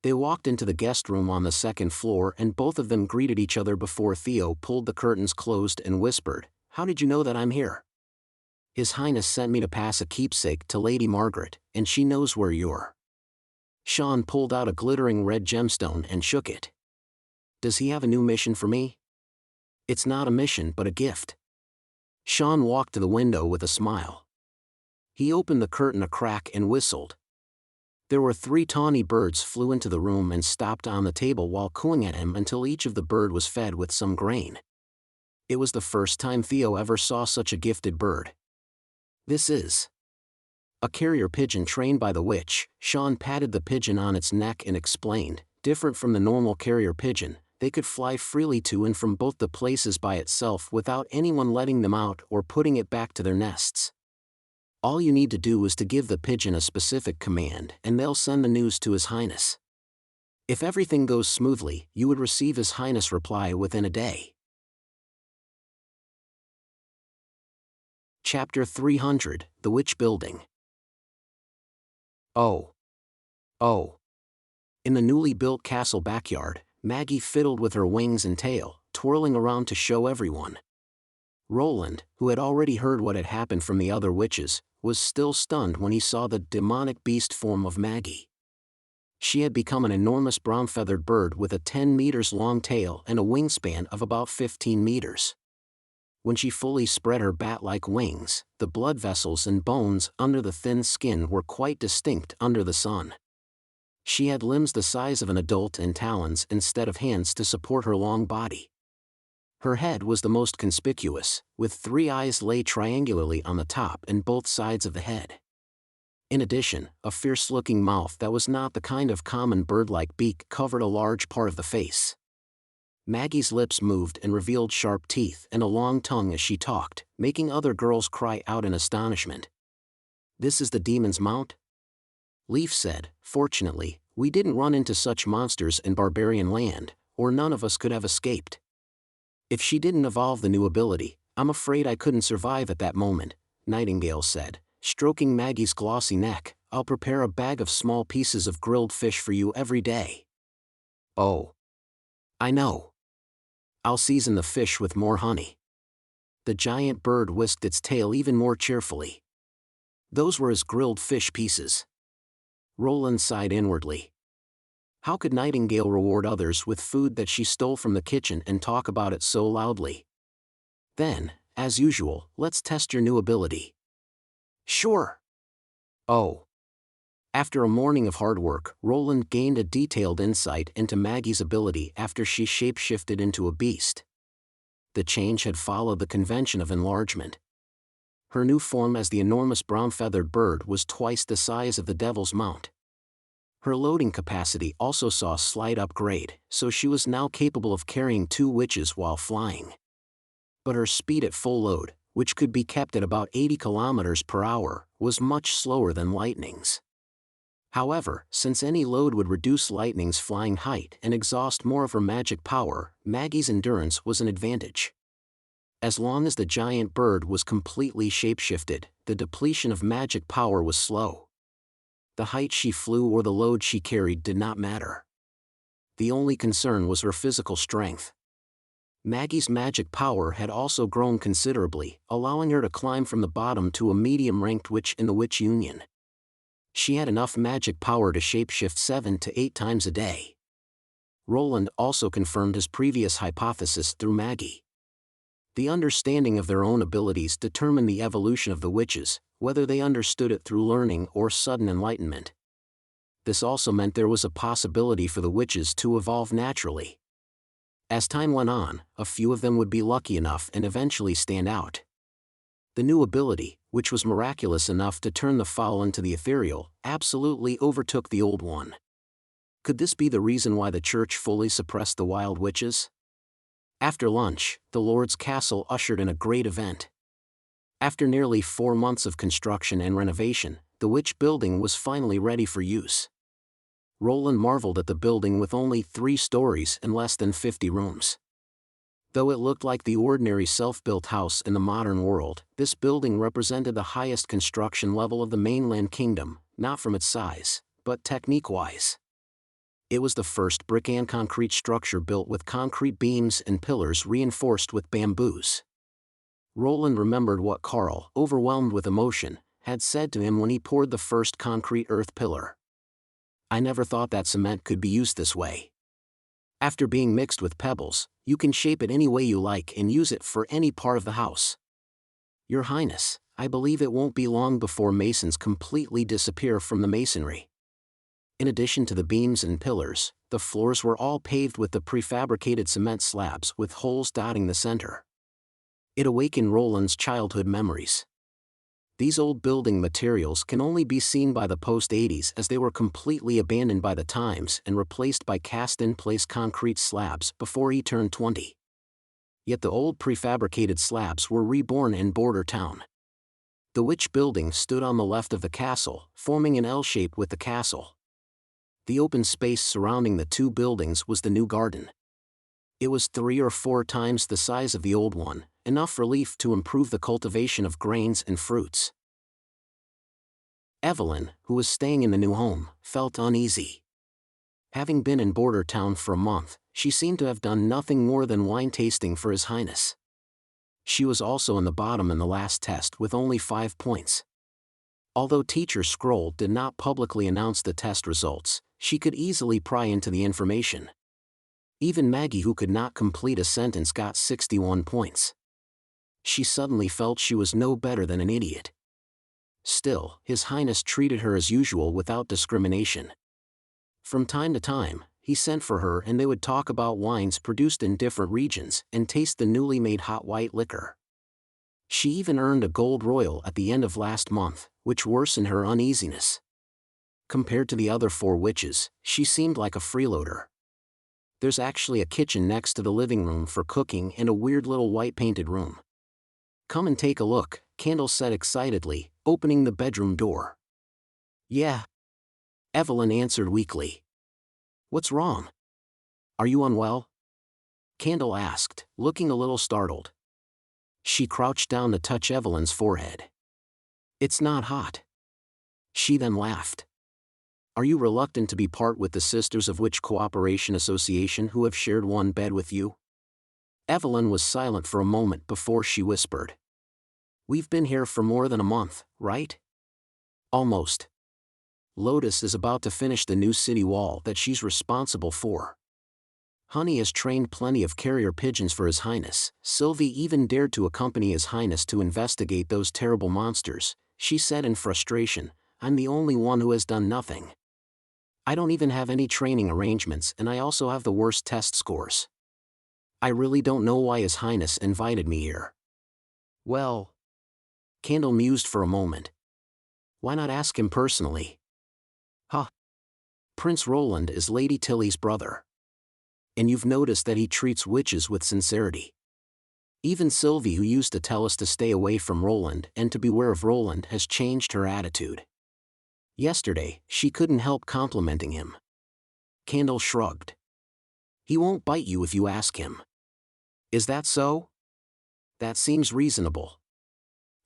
They walked into the guest room on the second floor and both of them greeted each other before Theo pulled the curtains closed and whispered, How did you know that I'm here? His Highness sent me to pass a keepsake to Lady Margaret, and she knows where you're. Sean pulled out a glittering red gemstone and shook it. Does he have a new mission for me? It's not a mission but a gift. Sean walked to the window with a smile. He opened the curtain a crack and whistled. There were 3 tawny birds flew into the room and stopped on the table while cooing at him until each of the bird was fed with some grain. It was the first time Theo ever saw such a gifted bird. This is a carrier pigeon trained by the witch. Sean patted the pigeon on its neck and explained, different from the normal carrier pigeon, they could fly freely to and from both the places by itself without anyone letting them out or putting it back to their nests. All you need to do is to give the pigeon a specific command and they'll send the news to His Highness. If everything goes smoothly, you would receive His Highness' reply within a day. Chapter 300, The Witch Building. Oh. In the newly built castle backyard, Maggie fiddled with her wings and tail, twirling around to show everyone. Roland, who had already heard what had happened from the other witches, was still stunned when he saw the demonic beast form of Maggie. She had become an enormous brown-feathered bird with a 10 meters long tail and a wingspan of about 15 meters. When she fully spread her bat-like wings, the blood vessels and bones under the thin skin were quite distinct under the sun. She had limbs the size of an adult and talons instead of hands to support her long body. Her head was the most conspicuous, with 3 eyes lay triangularly on the top and both sides of the head. In addition, a fierce-looking mouth that was not the kind of common bird-like beak covered a large part of the face. Maggie's lips moved and revealed sharp teeth and a long tongue as she talked, making other girls cry out in astonishment. "This is the demon's mount?" Leaf said, "Fortunately, we didn't run into such monsters in barbarian land, or none of us could have escaped." "If she didn't evolve the new ability, I'm afraid I couldn't survive at that moment," Nightingale said, stroking Maggie's glossy neck. "I'll prepare a bag of small pieces of grilled fish for you every day." "Oh, I know. I'll season the fish with more honey." The giant bird whisked its tail even more cheerfully. Those were his grilled fish pieces. Roland sighed inwardly. How could Nightingale reward others with food that she stole from the kitchen and talk about it so loudly? "Then, as usual, let's test your new ability." "Sure." Oh. After a morning of hard work, Roland gained a detailed insight into Maggie's ability after she shapeshifted into a beast. The change had followed the convention of enlargement. Her new form as the enormous brown-feathered bird was twice the size of the Devil's Mount. Her loading capacity also saw a slight upgrade, so she was now capable of carrying 2 witches while flying. But her speed at full load, which could be kept at about 80 kilometers per hour, was much slower than Lightning's. However, since any load would reduce Lightning's flying height and exhaust more of her magic power, Maggie's endurance was an advantage. As long as the giant bird was completely shapeshifted, the depletion of magic power was slow. The height she flew or the load she carried did not matter. The only concern was her physical strength. Maggie's magic power had also grown considerably, allowing her to climb from the bottom to a medium-ranked witch in the Witch Union. She had enough magic power to shapeshift 7 to 8 times a day. Roland also confirmed his previous hypothesis through Maggie. The understanding of their own abilities determined the evolution of the witches, whether they understood it through learning or sudden enlightenment. This also meant there was a possibility for the witches to evolve naturally. As time went on, a few of them would be lucky enough and eventually stand out. The new ability, which was miraculous enough to turn the foul into the ethereal, absolutely overtook the old one. Could this be the reason why the church fully suppressed the wild witches? After lunch, the Lord's castle ushered in a great event. After nearly 4 months of construction and renovation, the witch building was finally ready for use. Roland marveled at the building with only 3 stories and less than 50 rooms. Though it looked like the ordinary self-built house in the modern world, this building represented the highest construction level of the mainland kingdom, not from its size, but technique-wise. It was the first brick and concrete structure built with concrete beams and pillars reinforced with bamboos. Roland remembered what Carl, overwhelmed with emotion, had said to him when he poured the first concrete earth pillar. "I never thought that cement could be used this way. After being mixed with pebbles, you can shape it any way you like and use it for any part of the house. Your Highness, I believe it won't be long before masons completely disappear from the masonry." In addition to the beams and pillars, the floors were all paved with the prefabricated cement slabs with holes dotting the center. It awakened Roland's childhood memories. These old building materials can only be seen by the post-80s as they were completely abandoned by the times and replaced by cast-in-place concrete slabs before he turned 20. Yet the old prefabricated slabs were reborn in Border Town. The witch building stood on the left of the castle, forming an L shape with the castle. The open space surrounding the 2 buildings was the new garden. It was 3 or 4 times the size of the old one, enough relief to improve the cultivation of grains and fruits. Evelyn, who was staying in the new home, felt uneasy. Having been in Border Town for a month, she seemed to have done nothing more than wine tasting for His Highness. She was also in the bottom in the last test with only 5 points. Although Teacher Scroll did not publicly announce the test results, she could easily pry into the information. Even Maggie, who could not complete a sentence, got 61 points. She suddenly felt she was no better than an idiot. Still, His Highness treated her as usual without discrimination. From time to time, he sent for her and they would talk about wines produced in different regions and taste the newly made hot white liquor. She even earned a gold royal at the end of last month, which worsened her uneasiness. Compared to the other 4 witches, she seemed like a freeloader. There's actually a kitchen next to the living room for cooking and a weird little white painted room. Come and take a look, Kendall said excitedly, opening the bedroom door. Yeah. Evelyn answered weakly. What's wrong? Are you unwell? Kendall asked, looking a little startled. She crouched down to touch Evelyn's forehead. It's not hot. She then laughed. Are you reluctant to be part with the Sisters of Witch Cooperation Association who have shared one bed with you? Evelyn was silent for a moment before she whispered. We've been here for more than a month, right? Almost. Lotus is about to finish the new city wall that she's responsible for. Honey has trained plenty of carrier pigeons for His Highness. Sylvie even dared to accompany His Highness to investigate those terrible monsters. She said in frustration, I'm the only one who has done nothing. I don't even have any training arrangements and I also have the worst test scores. I really don't know why His Highness invited me here. Well, Kendall mused for a moment. Why not ask him personally? Huh. Prince Roland is Lady Tilly's brother. And you've noticed that he treats witches with sincerity. Even Sylvie, who used to tell us to stay away from Roland and to beware of Roland, has changed her attitude. Yesterday, she couldn't help complimenting him. Kendall shrugged. He won't bite you if you ask him. Is that so? That seems reasonable.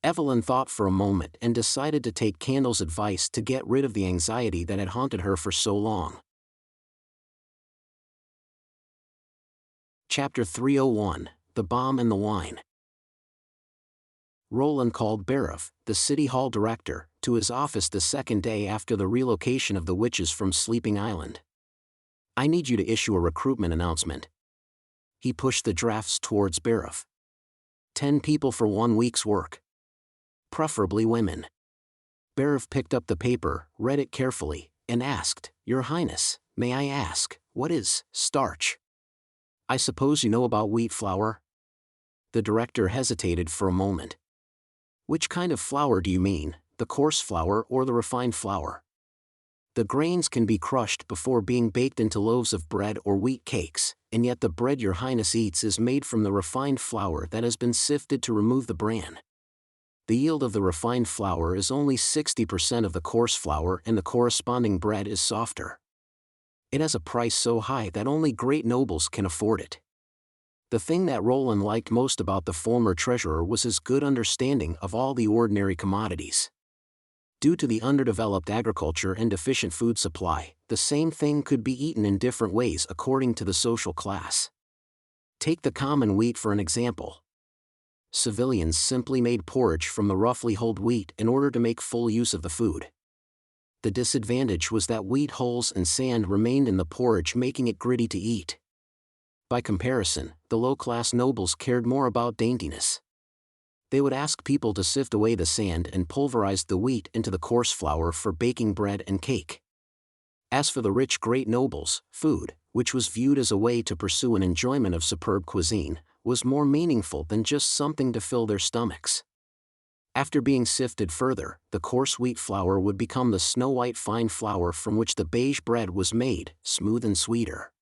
Evelyn thought for a moment and decided to take Kendall's advice to get rid of the anxiety that had haunted her for so long. Chapter 301, The Bomb and the Wine. Roland called Barav, the City Hall director, to his office the second day after the relocation of the witches from Sleeping Island. I need you to issue a recruitment announcement. He pushed the drafts towards Barav. 10 people for 1 week's work. Preferably women. Barav picked up the paper, read it carefully, and asked, Your Highness, may I ask, what is starch? I suppose you know about wheat flour? The director hesitated for a moment. Which kind of flour do you mean, the coarse flour or the refined flour? The grains can be crushed before being baked into loaves of bread or wheat cakes, and yet the bread Your Highness eats is made from the refined flour that has been sifted to remove the bran. The yield of the refined flour is only 60% of the coarse flour and the corresponding bread is softer. It has a price so high that only great nobles can afford it. The thing that Roland liked most about the former treasurer was his good understanding of all the ordinary commodities. Due to the underdeveloped agriculture and deficient food supply, the same thing could be eaten in different ways according to the social class. Take the common wheat for an example. Civilians simply made porridge from the roughly hulled wheat in order to make full use of the food. The disadvantage was that wheat hulls and sand remained in the porridge, making it gritty to eat. By comparison, the low-class nobles cared more about daintiness. They would ask people to sift away the sand and pulverize the wheat into the coarse flour for baking bread and cake. As for the rich great nobles, food, which was viewed as a way to pursue an enjoyment of superb cuisine, was more meaningful than just something to fill their stomachs. After being sifted further, the coarse wheat flour would become the snow-white fine flour from which the beige bread was made, smooth and sweeter.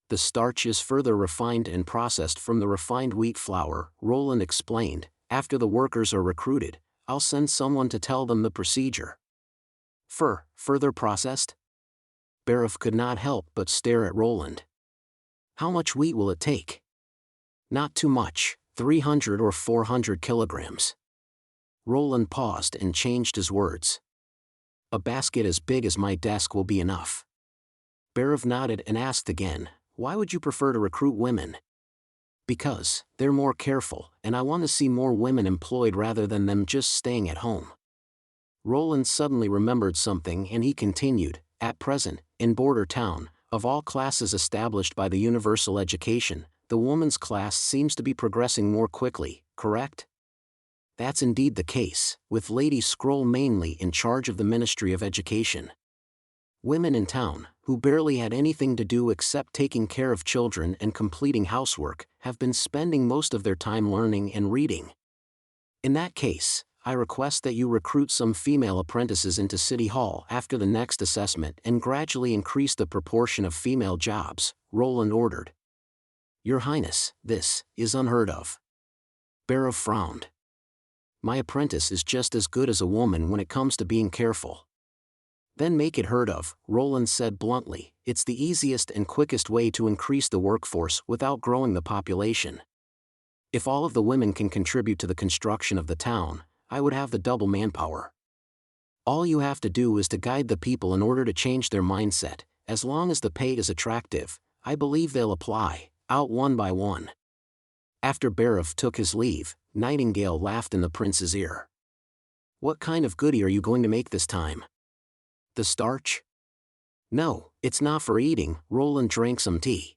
The starch is further refined and processed from the refined wheat flour, Roland explained. After the workers are recruited, I'll send someone to tell them the procedure. Further processed? Barav could not help but stare at Roland. How much wheat will it take? Not too much, 300 or 400 kilograms. Roland paused and changed his words. A basket as big as my desk will be enough. Barav nodded and asked again, why would you prefer to recruit women? Because they're more careful, and I want to see more women employed rather than them just staying at home. Roland suddenly remembered something and he continued, at present, in Border Town, of all classes established by the universal education, the woman's class seems to be progressing more quickly, correct? That's indeed the case, with Lady Scroll mainly in charge of the Ministry of Education. Women in town, who barely had anything to do except taking care of children and completing housework, have been spending most of their time learning and reading. In that case, I request that you recruit some female apprentices into City Hall after the next assessment and gradually increase the proportion of female jobs, Roland ordered. Your Highness, this is unheard of. Barrow frowned. My apprentice is just as good as a woman when it comes to being careful. Then make it heard of, Roland said bluntly. It's the easiest and quickest way to increase the workforce without growing the population. If all of the women can contribute to the construction of the town, I would have the double manpower. All you have to do is to guide the people in order to change their mindset. As long as the pay is attractive, I believe they'll apply, out one by one. After Barrow took his leave, Nightingale laughed in the prince's ear. What kind of goody are you going to make this time? The starch? No, it's not for eating. Roland drank some tea.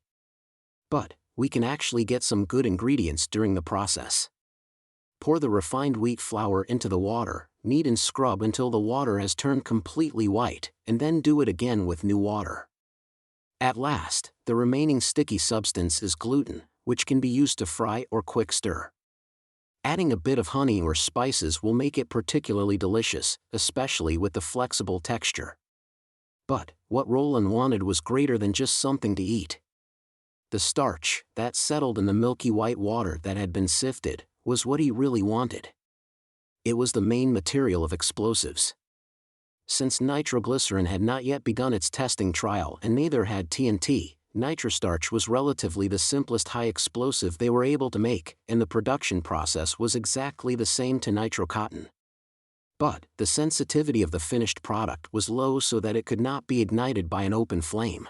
But we can actually get some good ingredients during the process. Pour the refined wheat flour into the water, knead and scrub until the water has turned completely white, and then do it again with new water. At last, the remaining sticky substance is gluten, which can be used to fry or quick stir. Adding a bit of honey or spices will make it particularly delicious, especially with the flexible texture. But what Roland wanted was greater than just something to eat. The starch, that settled in the milky white water that had been sifted, was what he really wanted. It was the main material of explosives. Since nitroglycerin had not yet begun its testing trial and neither had TNT, nitrostarch was relatively the simplest high explosive they were able to make, and the production process was exactly the same to nitrocotton. But the sensitivity of the finished product was low so that it could not be ignited by an open flame.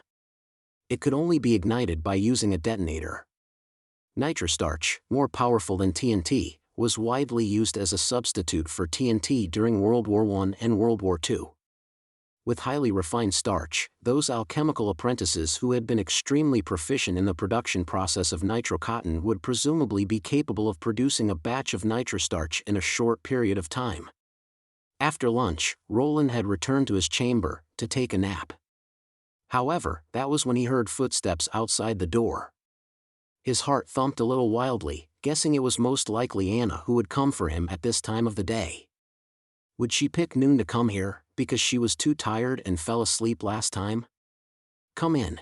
It could only be ignited by using a detonator. Nitrostarch, more powerful than TNT, was widely used as a substitute for TNT during World War I and World War II. With highly refined starch, those alchemical apprentices who had been extremely proficient in the production process of nitrocotton would presumably be capable of producing a batch of nitrostarch in a short period of time. After lunch, Roland had returned to his chamber to take a nap. However, that was when he heard footsteps outside the door. His heart thumped a little wildly, guessing it was most likely Anna who would come for him at this time of the day. Would she pick noon to come here, because she was too tired and fell asleep last time? Come in.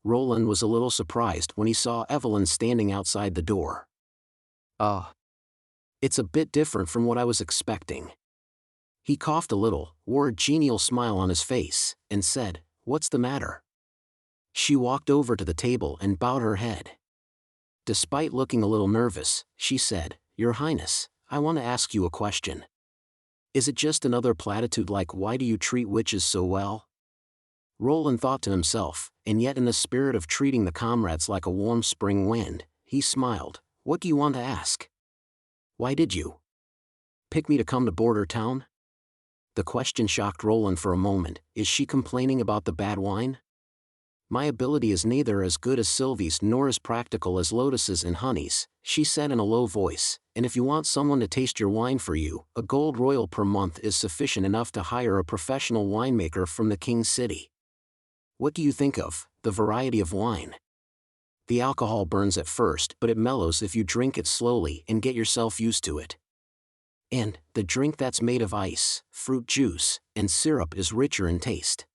Roland was a little surprised when he saw Evelyn standing outside the door. It's a bit different from what I was expecting. He coughed a little, wore a genial smile on his face, and said, "What's the matter?" She walked over to the table and bowed her head. Despite looking a little nervous, she said, "Your Highness, I want to ask you a question. Is it just another platitude like why do you treat witches so well?" Roland thought to himself, and yet in the spirit of treating the comrades like a warm spring wind, he smiled. "What do you want to ask? Why did you pick me to come to Border Town?" The question shocked Roland for a moment. Is she complaining about the bad wine? My ability is neither as good as Sylvie's nor as practical as Lotus's and Honey's, she said in a low voice, and if you want someone to taste your wine for you, a gold royal per month is sufficient enough to hire a professional winemaker from the King's City. What do you think of the variety of wine? The alcohol burns at first, but it mellows if you drink it slowly and get yourself used to it. And the drink that's made of ice, fruit juice, and syrup is richer in taste.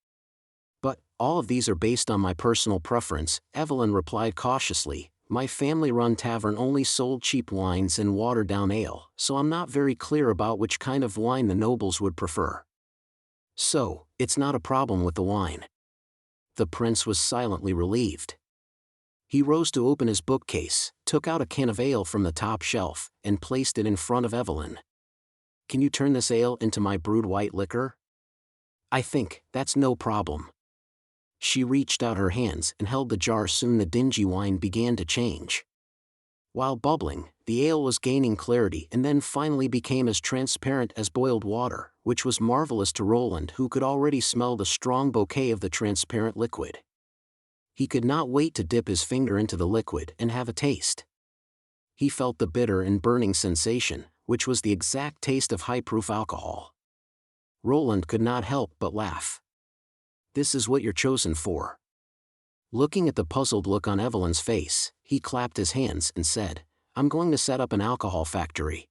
But all of these are based on my personal preference, Evelyn replied cautiously. My family-run tavern only sold cheap wines and watered-down ale, so I'm not very clear about which kind of wine the nobles would prefer. So, it's not a problem with the wine. The prince was silently relieved. He rose to open his bookcase, took out a can of ale from the top shelf, and placed it in front of Evelyn. Can you turn this ale into my brewed white liquor? I think that's no problem. She reached out her hands and held the jar. Soon the dingy wine began to change. While bubbling, the ale was gaining clarity and then finally became as transparent as boiled water, which was marvelous to Roland, who could already smell the strong bouquet of the transparent liquid. He could not wait to dip his finger into the liquid and have a taste. He felt the bitter and burning sensation, which was the exact taste of high-proof alcohol. Roland could not help but laugh. This is what you're chosen for. Looking at the puzzled look on Evelyn's face, he clapped his hands and said, I'm going to set up an alcohol factory.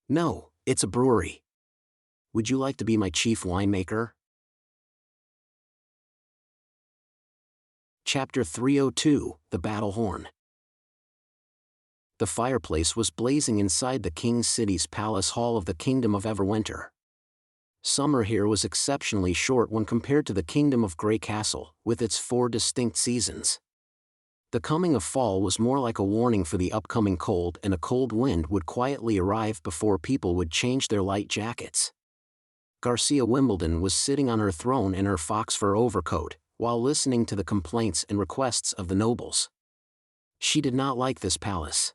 No, It's a brewery. Would you like to be my chief winemaker? Chapter 302, The Battle Horn. The fireplace was blazing inside the king's city's palace hall of the Kingdom of Everwinter. Summer here was exceptionally short when compared to the Kingdom of Grey Castle, with its 4 distinct seasons. The coming of fall was more like a warning for the upcoming cold, and a cold wind would quietly arrive before people would change their light jackets. Garcia Wimbledon was sitting on her throne in her fox fur overcoat, while listening to the complaints and requests of the nobles. She did not like this palace.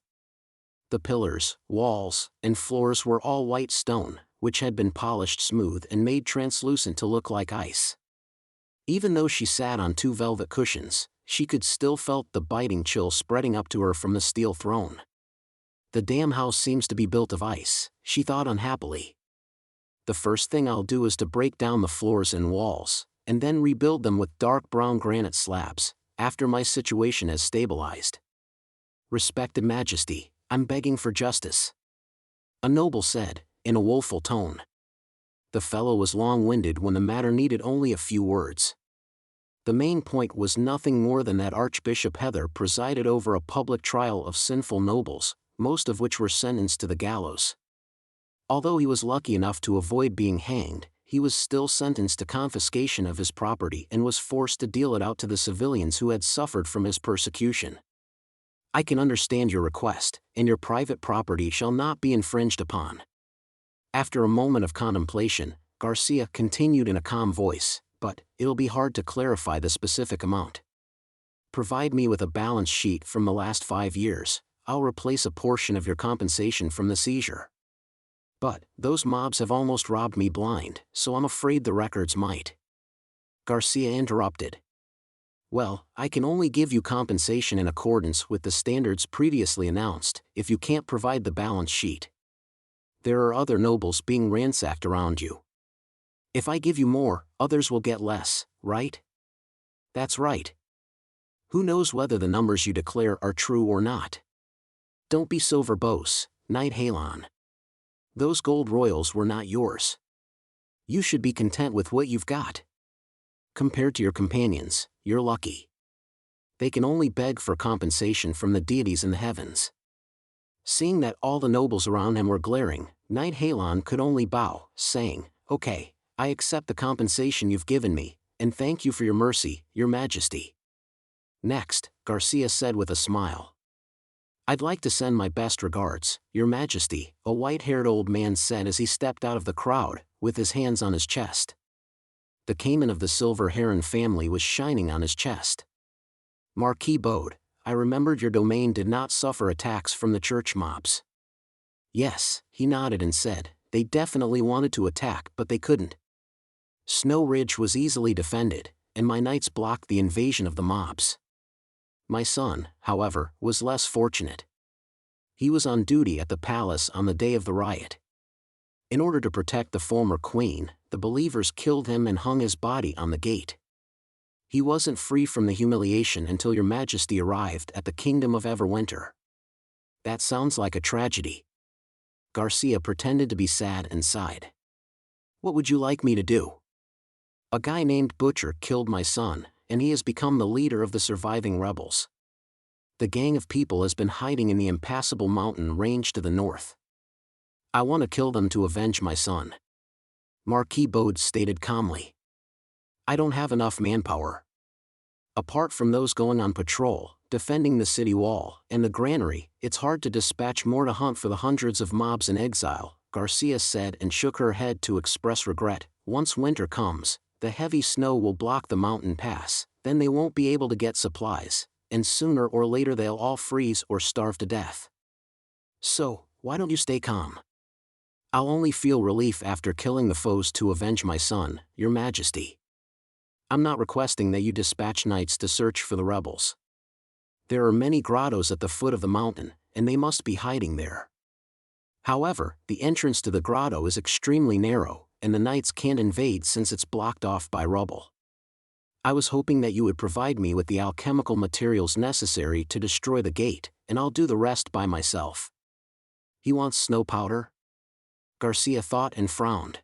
The pillars, walls, and floors were all white stone, which had been polished smooth and made translucent to look like ice. Even though she sat on 2 velvet cushions, she could still felt the biting chill spreading up to her from the steel throne. The damn house seems to be built of ice, she thought unhappily. The first thing I'll do is to break down the floors and walls, and then rebuild them with dark brown granite slabs, after my situation has stabilized. Respected Majesty, I'm begging for justice, a noble said, in a woeful tone. The fellow was long-winded when the matter needed only a few words. The main point was nothing more than that Archbishop Heather presided over a public trial of sinful nobles, most of which were sentenced to the gallows. Although he was lucky enough to avoid being hanged, he was still sentenced to confiscation of his property and was forced to deal it out to the civilians who had suffered from his persecution. I can understand your request, and your private property shall not be infringed upon. After a moment of contemplation, Garcia continued in a calm voice, but it'll be hard to clarify the specific amount. Provide me with a balance sheet from the last 5 years, I'll replace a portion of your compensation from the seizure. But those mobs have almost robbed me blind, so I'm afraid the records might. Garcia interrupted. Well, I can only give you compensation in accordance with the standards previously announced, if you can't provide the balance sheet. There are other nobles being ransacked around you. If I give you more, others will get less, right? That's right. Who knows whether the numbers you declare are true or not? Don't be so verbose, Knight Halon. Those gold royals were not yours. You should be content with what you've got. Compared to your companions, you're lucky. They can only beg for compensation from the deities in the heavens. Seeing that all the nobles around him were glaring, Knight Halon could only bow, saying, Okay, I accept the compensation you've given me, and thank you for your mercy, your majesty. Next, Garcia said with a smile. I'd like to send my best regards, your majesty, a white-haired old man said as he stepped out of the crowd, with his hands on his chest. The cayman of the Silver Heron family was shining on his chest. Marquis bowed. I remembered your domain did not suffer attacks from the church mobs. Yes, he nodded and said, they definitely wanted to attack but they couldn't. Snow Ridge was easily defended, and my knights blocked the invasion of the mobs. My son, however, was less fortunate. He was on duty at the palace on the day of the riot. In order to protect the former queen, the believers killed him and hung his body on the gate. He wasn't free from the humiliation until your majesty arrived at the Kingdom of Everwinter. That sounds like a tragedy. Garcia pretended to be sad and sighed. What would you like me to do? A guy named Butcher killed my son, and he has become the leader of the surviving rebels. The gang of people has been hiding in the impassable mountain range to the north. I want to kill them to avenge my son. Marquis Bode stated calmly. I don't have enough manpower. Apart from those going on patrol, defending the city wall, and the granary, it's hard to dispatch more to hunt for the hundreds of mobs in exile, Garcia said and shook her head to express regret. Once winter comes, the heavy snow will block the mountain pass, then they won't be able to get supplies, and sooner or later they'll all freeze or starve to death. So, why don't you stay calm? I'll only feel relief after killing the foes to avenge my son, your majesty. I'm not requesting that you dispatch knights to search for the rebels. There are many grottos at the foot of the mountain, and they must be hiding there. However, the entrance to the grotto is extremely narrow, and the knights can't invade since it's blocked off by rubble. I was hoping that you would provide me with the alchemical materials necessary to destroy the gate, and I'll do the rest by myself. He wants snow powder? Garcia thought and frowned.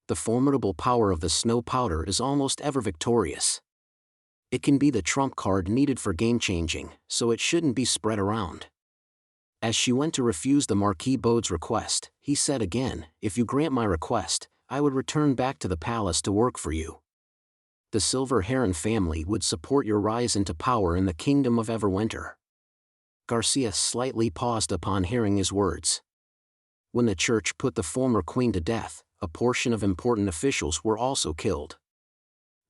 The formidable power of the snow powder is almost ever victorious. It can be the trump card needed for game-changing, so it shouldn't be spread around. As she went to refuse the Marquis Bode's request, he said again, "If you grant my request, I would return back to the palace to work for you. The Silver Heron family would support your rise into power in the kingdom of Everwinter." Garcia slightly paused upon hearing his words. When the church put the former queen to death, a portion of important officials were also killed.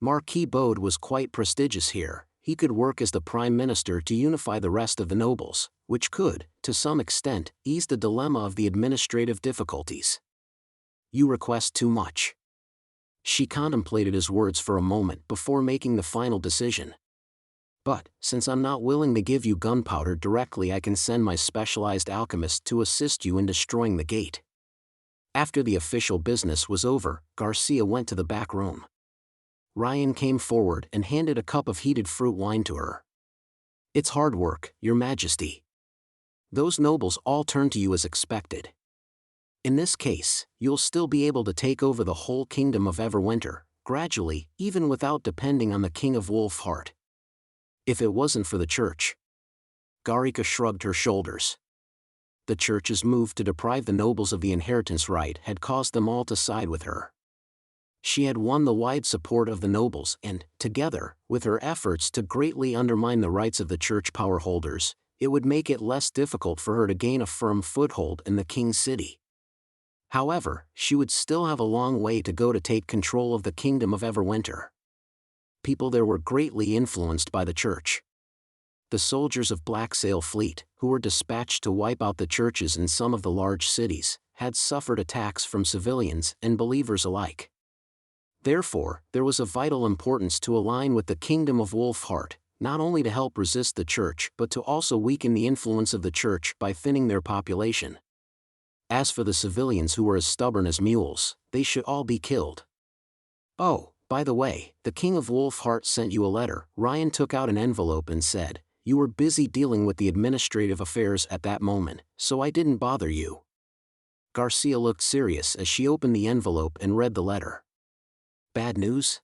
Marquis Bode was quite prestigious here. He could work as the prime minister to unify the rest of the nobles, which could, to some extent, ease the dilemma of the administrative difficulties. "You request too much." She contemplated his words for a moment before making the final decision. "But, since I'm not willing to give you gunpowder directly, I can send my specialized alchemist to assist you in destroying the gate." After the official business was over, Garcia went to the back room. Ryan came forward and handed a cup of heated fruit wine to her. "It's hard work, Your Majesty. Those nobles all turn to you as expected. In this case, you'll still be able to take over the whole kingdom of Everwinter, gradually, even without depending on the King of Wolfheart. If it wasn't for the church." Garika shrugged her shoulders. The church's move to deprive the nobles of the inheritance right had caused them all to side with her. She had won the wide support of the nobles and, together, with her efforts to greatly undermine the rights of the church power holders, it would make it less difficult for her to gain a firm foothold in the king's city. However, she would still have a long way to go to take control of the kingdom of Everwinter. People there were greatly influenced by the church. The soldiers of Black Sail Fleet, who were dispatched to wipe out the churches in some of the large cities, had suffered attacks from civilians and believers alike. Therefore, there was a vital importance to align with the Kingdom of Wolfheart, not only to help resist the church but to also weaken the influence of the church by thinning their population. As for the civilians who were as stubborn as mules, they should all be killed. "Oh, by the way, the King of Wolfheart sent you a letter." Ryan took out an envelope and said, "You were busy dealing with the administrative affairs at that moment, so I didn't bother you." Garcia looked serious as she opened the envelope and read the letter. "Bad news?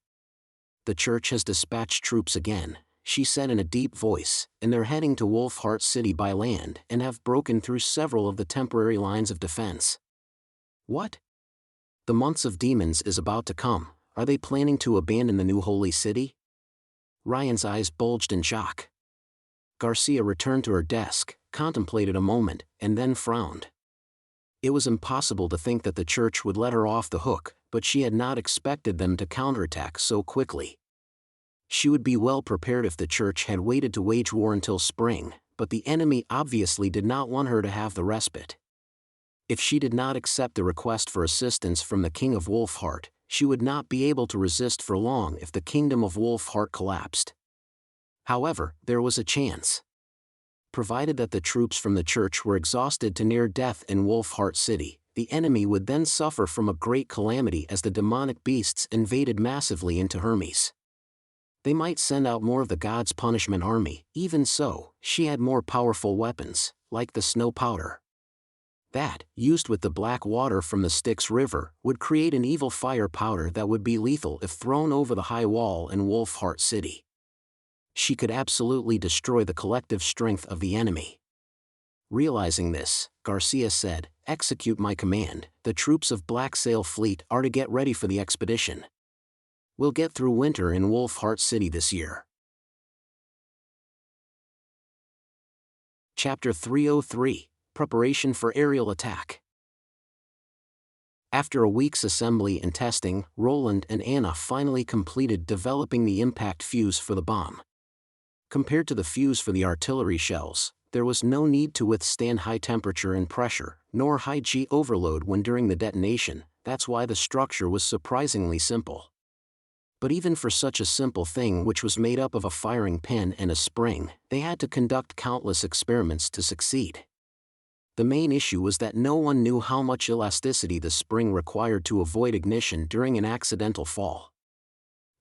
The church has dispatched troops again," she said in a deep voice, "and they're heading to Wolfheart City by land and have broken through several of the temporary lines of defense." "What? The months of demons is about to come. Are they planning to abandon the new holy city?" Ryan's eyes bulged in shock. Garcia returned to her desk, contemplated a moment, and then frowned. It was impossible to think that the church would let her off the hook, but she had not expected them to counterattack so quickly. She would be well prepared if the church had waited to wage war until spring, but the enemy obviously did not want her to have the respite. If she did not accept the request for assistance from the King of Wolfheart, she would not be able to resist for long if the Kingdom of Wolfheart collapsed. However, there was a chance. Provided that the troops from the church were exhausted to near death in Wolfheart City, the enemy would then suffer from a great calamity as the demonic beasts invaded massively into Hermes. They might send out more of the God's punishment army. Even so, she had more powerful weapons, like the snow powder. That, used with the black water from the Styx River, would create an evil fire powder that would be lethal if thrown over the high wall in Wolfheart City. She could absolutely destroy the collective strength of the enemy. Realizing this, Garcia said, "Execute my command. The troops of Black Sail Fleet are to get ready for the expedition. We'll get through winter in Wolfheart City this year." Chapter 303, Preparation for Aerial Attack. After a week's assembly and testing, Roland and Anna finally completed developing the impact fuse for the bomb. Compared to the fuse for the artillery shells, there was no need to withstand high temperature and pressure, nor high G overload when during the detonation. That's why the structure was surprisingly simple. But even for such a simple thing, which was made up of a firing pin and a spring, they had to conduct countless experiments to succeed. The main issue was that no one knew how much elasticity the spring required to avoid ignition during an accidental fall.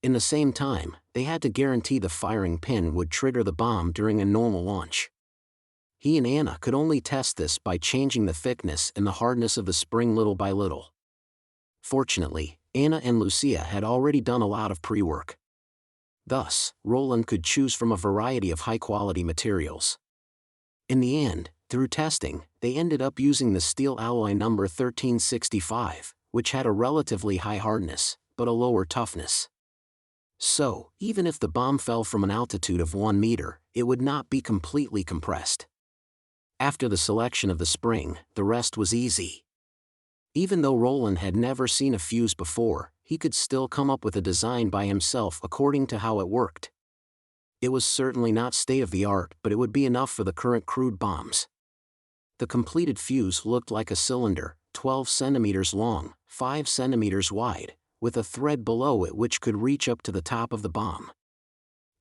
In the same time, they had to guarantee the firing pin would trigger the bomb during a normal launch. He and Anna could only test this by changing the thickness and the hardness of the spring little by little. Fortunately, Anna and Lucia had already done a lot of pre-work. Thus, Roland could choose from a variety of high-quality materials. In the end, through testing, they ended up using the steel alloy number 1365, which had a relatively high hardness, but a lower toughness. So, even if the bomb fell from an altitude of 1 meter, it would not be completely compressed. After the selection of the spring, the rest was easy. Even though Roland had never seen a fuse before, he could still come up with a design by himself according to how it worked. It was certainly not state-of-the-art, but it would be enough for the current crude bombs. The completed fuse looked like a cylinder, 12 centimeters long, 5 centimeters wide, with a thread below it which could reach up to the top of the bomb.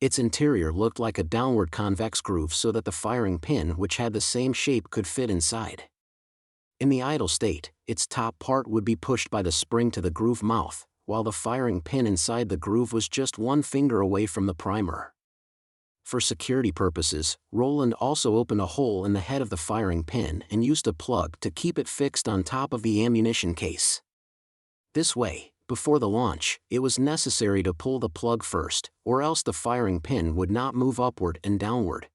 Its interior looked like a downward convex groove so that the firing pin which had the same shape could fit inside. In the idle state, its top part would be pushed by the spring to the groove mouth, while the firing pin inside the groove was just 1 finger away from the primer. For security purposes, Roland also opened a hole in the head of the firing pin and used a plug to keep it fixed on top of the ammunition case. This way, before the launch, it was necessary to pull the plug first, or else the firing pin would not move upward and downward.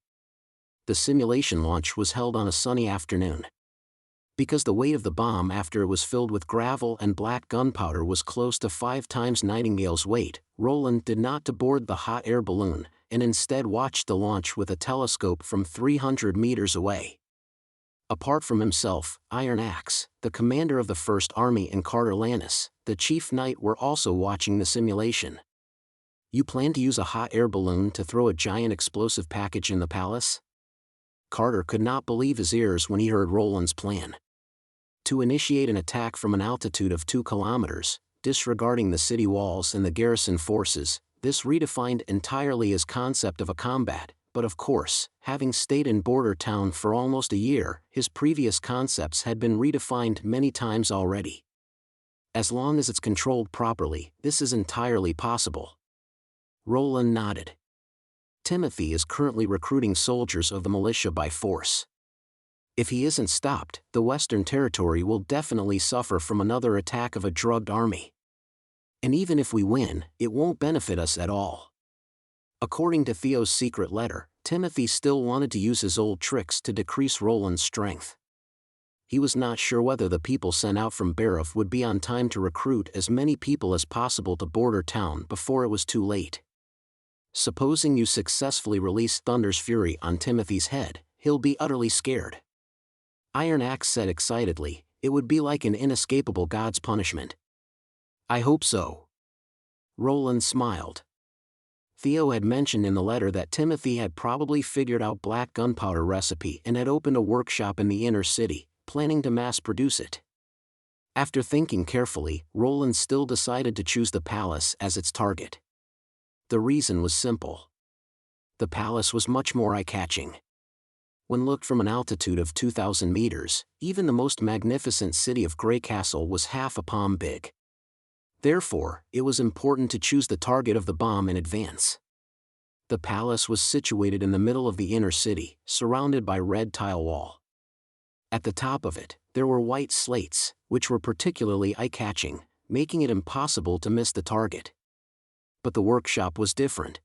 The simulation launch was held on a sunny afternoon. Because the weight of the bomb after it was filled with gravel and black gunpowder was close to 5 times Nightingale's weight, Roland did not board the hot air balloon, and instead watched the launch with a telescope from 300 meters away. Apart from himself, Iron Axe, the commander of the First Army, and Carter Lannis, the chief knight, were also watching the simulation. "You plan to use a hot air balloon to throw a giant explosive package in the palace?" Carter could not believe his ears when he heard Roland's plan. To initiate an attack from an altitude of 2 kilometers, disregarding the city walls and the garrison forces, this redefined entirely his concept of a combat. But of course, having stayed in border town for almost a year, his previous concepts had been redefined many times already. As long as it's controlled properly, this is entirely possible. Roland nodded. Timothy is currently recruiting soldiers of the militia by force. If he isn't stopped, the Western Territory will definitely suffer from another attack of a drugged army. And even if we win, it won't benefit us at all. According to Theo's secret letter, Timothy still wanted to use his old tricks to decrease Roland's strength. He was not sure whether the people sent out from Barov would be on time to recruit as many people as possible to border town before it was too late. Supposing you successfully release Thunder's fury on Timothy's head, he'll be utterly scared. Iron Axe said excitedly, "It would be like an inescapable god's punishment." "I hope so." Roland smiled. Theo had mentioned in the letter that Timothy had probably figured out black gunpowder recipe and had opened a workshop in the inner city, planning to mass-produce it. After thinking carefully, Roland still decided to choose the palace as its target. The reason was simple. The palace was much more eye-catching. When looked from an altitude of 2,000 meters, even the most magnificent city of Grey Castle was half a palm big. Therefore, it was important to choose the target of the bomb in advance. The palace was situated in the middle of the inner city, surrounded by red tile wall. At the top of it, there were white slates, which were particularly eye-catching, making it impossible to miss the target. But the workshop was different.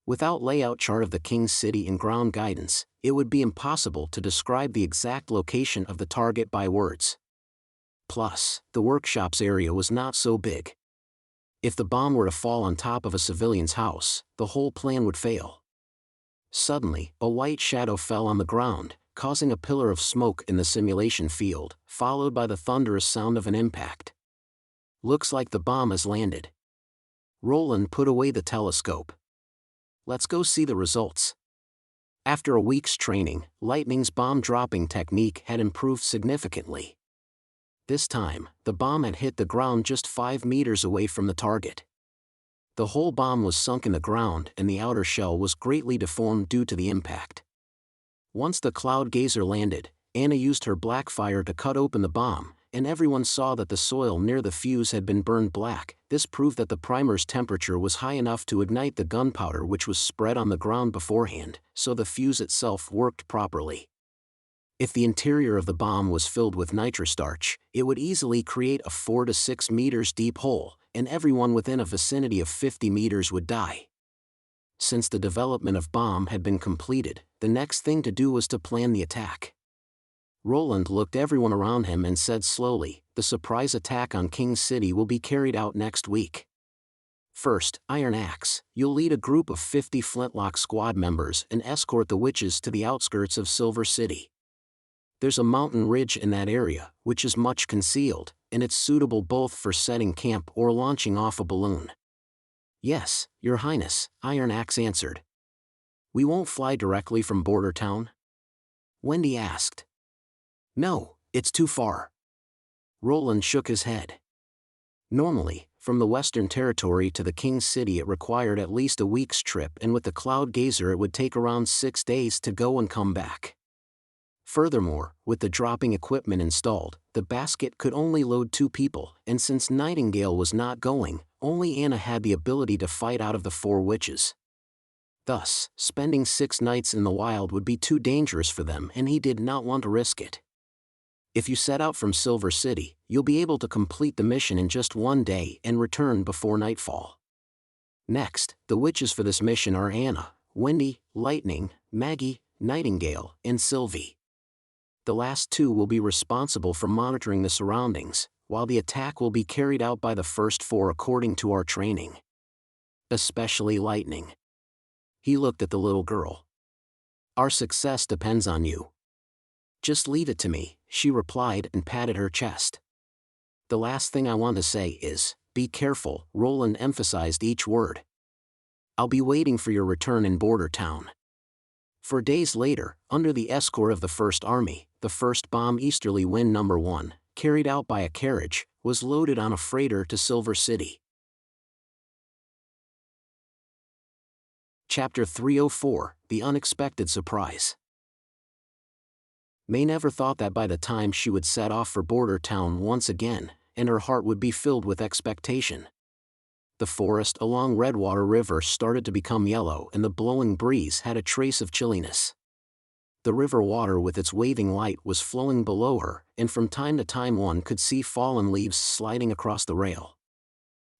Without layout chart of the king's city and ground guidance, it would be impossible to describe the exact location of the target by words. Plus, the workshop's area was not so big. If the bomb were to fall on top of a civilian's house, the whole plan would fail. Suddenly, a white shadow fell on the ground, causing a pillar of smoke in the simulation field, followed by the thunderous sound of an impact. "Looks like the bomb has landed." Roland put away the telescope. "Let's go see the results." After a week's training, Lightning's bomb-dropping technique had improved significantly. This time, the bomb had hit the ground just 5 meters away from the target. The whole bomb was sunk in the ground and the outer shell was greatly deformed due to the impact. Once the cloud gazer landed, Anna used her black fire to cut open the bomb, and everyone saw that the soil near the fuse had been burned black. This proved that the primer's temperature was high enough to ignite the gunpowder which was spread on the ground beforehand, so the fuse itself worked properly. If the interior of the bomb was filled with nitrostarch, it would easily create a 4 to 6 meters deep hole, and everyone within a vicinity of 50 meters would die. Since the development of bomb had been completed, the next thing to do was to plan the attack. Roland looked everyone around him and said slowly, "The surprise attack on King's City will be carried out next week. First, Iron Axe, you'll lead a group of 50 Flintlock Squad members and escort the witches to the outskirts of Silver City. There's a mountain ridge in that area, which is much concealed, and it's suitable both for setting camp or launching off a balloon." "Yes, Your Highness," Iron Axe answered. "We won't fly directly from Border Town?" Wendy asked. "No, it's too far." Roland shook his head. Normally, from the Western Territory to the King's City it required at least a week's trip, and with the Cloud Gazer it would take around 6 days to go and come back. Furthermore, with the dropping equipment installed, the basket could only load 2 people, and since Nightingale was not going, only Anna had the ability to fight out of the 4 witches. Thus, spending 6 nights in the wild would be too dangerous for them, and he did not want to risk it. If you set out from Silver City, you'll be able to complete the mission in just 1 day and return before nightfall. Next, the witches for this mission are Anna, Wendy, Lightning, Maggie, Nightingale, and Sylvie. The last 2 will be responsible for monitoring the surroundings, while the attack will be carried out by the first 4 according to our training. Especially Lightning. He looked at the little girl. "Our success depends on you." "Just leave it to me," she replied and patted her chest. "The last thing I want to say is, be careful," Roland emphasized each word. "I'll be waiting for your return in Border Town." 4 days later, under the escort of the First Army, the first bomb, Easterly Wind No. 1, carried out by a carriage, was loaded on a freighter to Silver City. Chapter 304, The Unexpected Surprise. May never thought that by the time she would set off for Border Town once again, and her heart would be filled with expectation. The forest along Redwater River started to become yellow, and the blowing breeze had a trace of chilliness. The river water with its waving light was flowing below her, and from time to time one could see fallen leaves sliding across the rail.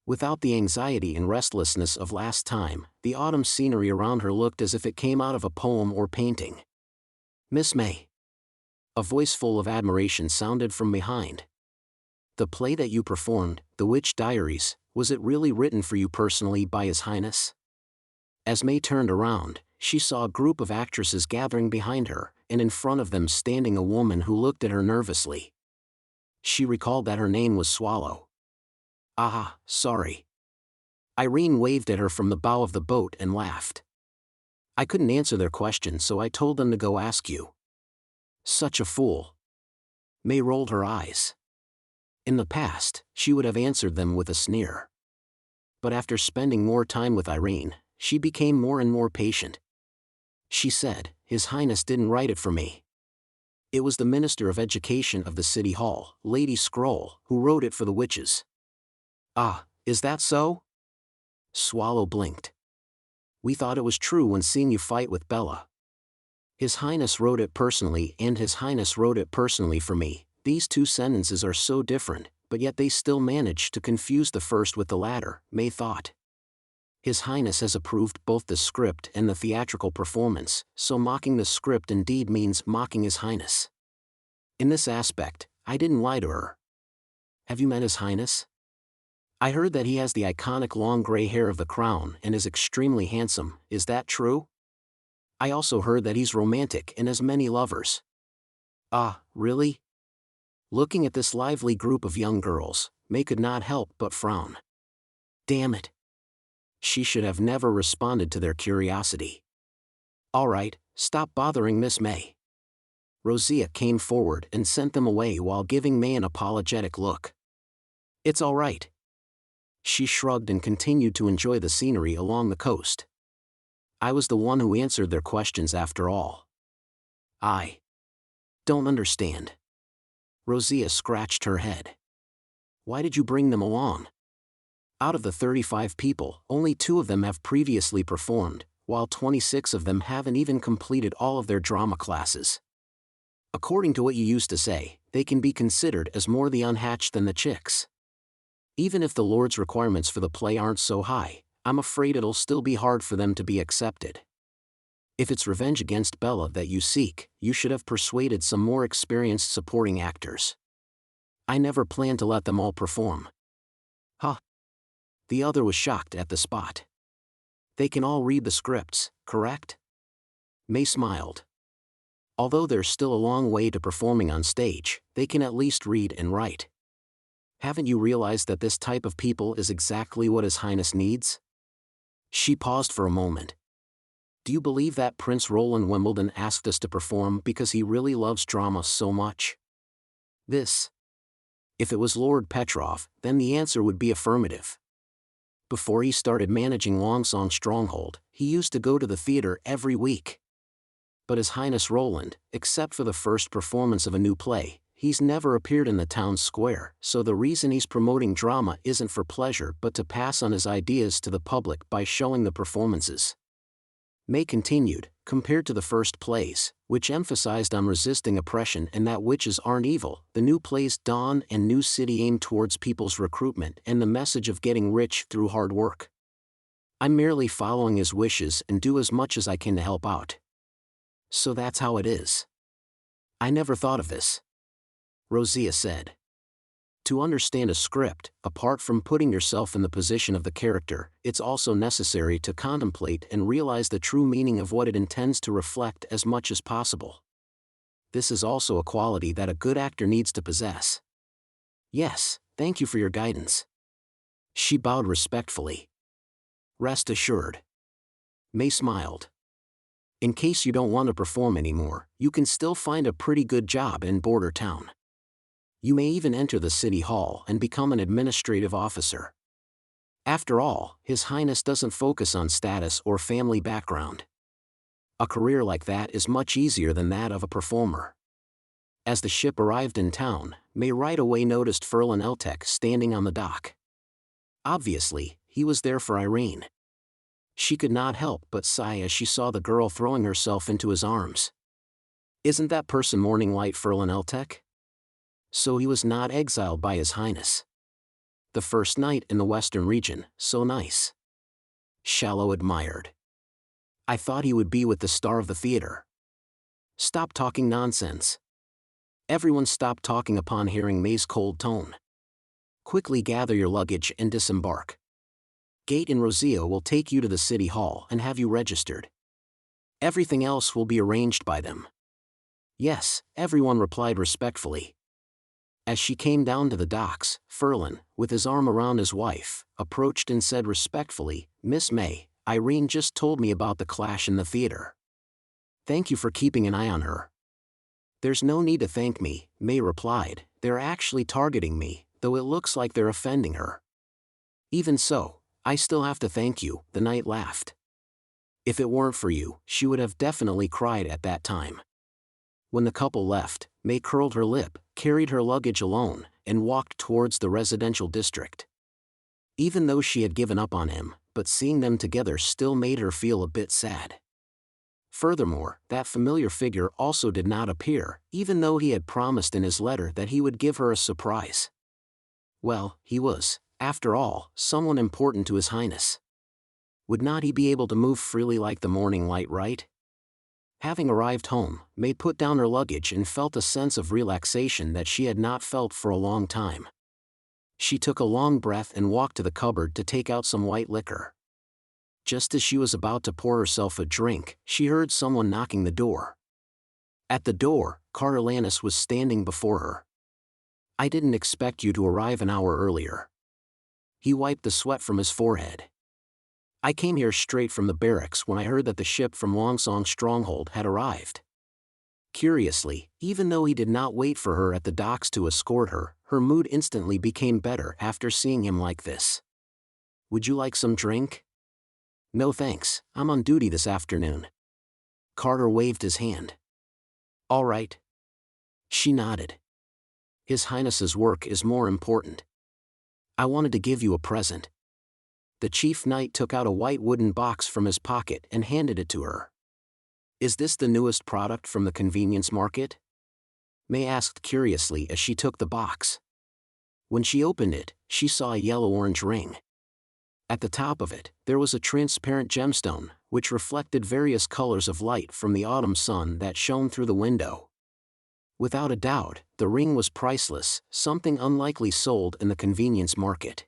Without the anxiety and restlessness of last time, the autumn scenery around her looked as if it came out of a poem or painting. "Miss May." A voice full of admiration sounded from behind. "The play that you performed, The Witch Diaries, was it really written for you personally by His Highness?" As May turned around, she saw a group of actresses gathering behind her, and in front of them standing a woman who looked at her nervously. She recalled that her name was Swallow. "Ah, sorry." Irene waved at her from the bow of the boat and laughed. "I couldn't answer their questions, so I told them to go ask you." "Such a fool." May rolled her eyes. In the past, she would have answered them with a sneer. But after spending more time with Irene, she became more and more patient. She said, "His Highness didn't write it for me. It was the Minister of Education of the City Hall, Lady Scroll, who wrote it for the witches." "Ah, is that so?" Swallow blinked. "We thought it was true when seeing you fight with Bella." "His Highness wrote it personally, and His Highness wrote it personally for me." These 2 sentences are so different, but yet they still manage to confuse the first with the latter, May thought. His Highness has approved both the script and the theatrical performance, so mocking the script indeed means mocking His Highness. In this aspect, I didn't lie to her. Have you met His Highness? I heard that he has the iconic long gray hair of the crown and is extremely handsome. Is that true? I also heard that he's romantic and has many lovers. Ah, really? Looking at this lively group of young girls, May could not help but frown. Damn it. She should have never responded to their curiosity. All right, stop bothering Miss May. Rosia came forward and sent them away while giving May an apologetic look. It's all right. She shrugged and continued to enjoy the scenery along the coast. I was the one who answered their questions after all. I don't understand. Rosia scratched her head. Why did you bring them along? Out of the 35 people, only 2 of them have previously performed, while 26 of them haven't even completed all of their drama classes. According to what you used to say, they can be considered as more the unhatched than the chicks. Even if the Lord's requirements for the play aren't so high, I'm afraid it'll still be hard for them to be accepted. If it's revenge against Bella that you seek, you should have persuaded some more experienced supporting actors. I never planned to let them all perform. Huh? The other was shocked at the spot. They can all read the scripts, correct? May smiled. Although there's still a long way to performing on stage, they can at least read and write. Haven't you realized that this type of people is exactly what His Highness needs? She paused for a moment. Do you believe that Prince Roland Wimbledon asked us to perform because he really loves drama so much? If it was Lord Petrov, then the answer would be affirmative. Before he started managing Longsong Stronghold, he used to go to the theater every week. But His Highness Roland, except for the first performance of a new play, he's never appeared in the town square, so the reason he's promoting drama isn't for pleasure but to pass on his ideas to the public by showing the performances. May continued, compared to the first plays, which emphasized on resisting oppression and that witches aren't evil, the new plays Dawn and New City aim towards people's recruitment and the message of getting rich through hard work. I'm merely following his wishes and do as much as I can to help out. So that's how it is. I never thought of this, Rosia said. To understand a script, apart from putting yourself in the position of the character, it's also necessary to contemplate and realize the true meaning of what it intends to reflect as much as possible. This is also a quality that a good actor needs to possess. Yes, thank you for your guidance. She bowed respectfully. Rest assured. May smiled. In case you don't want to perform anymore, you can still find a pretty good job in border town. You may even enter the city hall and become an administrative officer. After all, His Highness doesn't focus on status or family background. A career like that is much easier than that of a performer. As the ship arrived in town, May right away noticed Ferlin Eltek standing on the dock. Obviously, he was there for Irene. She could not help but sigh as she saw the girl throwing herself into his arms. Isn't that person Morning Light Ferlin Eltek? So he was not exiled by His Highness. The first night in the Western region, so nice. Shallow admired. I thought he would be with the star of the theater. Stop talking nonsense. Everyone stopped talking upon hearing May's cold tone. Quickly gather your luggage and disembark. Gate and Rosia will take you to the city hall and have you registered. Everything else will be arranged by them. Yes, everyone replied respectfully. As she came down to the docks, Ferlin, with his arm around his wife, approached and said respectfully, Miss May, Irene just told me about the clash in the theater. Thank you for keeping an eye on her. There's no need to thank me, May replied, they're actually targeting me, though it looks like they're offending her. Even so, I still have to thank you, the knight laughed. If it weren't for you, she would have definitely cried at that time. When the couple left, May curled her lip, carried her luggage alone, and walked towards the residential district. Even though she had given up on him, but seeing them together still made her feel a bit sad. Furthermore, that familiar figure also did not appear, even though he had promised in his letter that he would give her a surprise. Well, he was, after all, someone important to His Highness. Would not he be able to move freely like the morning light, right? Having arrived home, May put down her luggage and felt a sense of relaxation that she had not felt for a long time. She took a long breath and walked to the cupboard to take out some white liquor. Just as she was about to pour herself a drink, she heard someone knocking the door. At the door, Carter Lannis was standing before her. I didn't expect you to arrive an hour earlier. He wiped the sweat from his forehead. I came here straight from the barracks when I heard that the ship from Longsong Stronghold had arrived. Curiously, even though he did not wait for her at the docks to escort her, her mood instantly became better after seeing him like this. Would you like some drink? No thanks, I'm on duty this afternoon. Carter waved his hand. All right. She nodded. His Highness's work is more important. I wanted to give you a present. The chief knight took out a white wooden box from his pocket and handed it to her. Is this the newest product from the convenience market? May asked curiously as she took the box. When she opened it, she saw a yellow-orange ring. At the top of it, there was a transparent gemstone, which reflected various colors of light from the autumn sun that shone through the window. Without a doubt, the ring was priceless, something unlikely sold in the convenience market.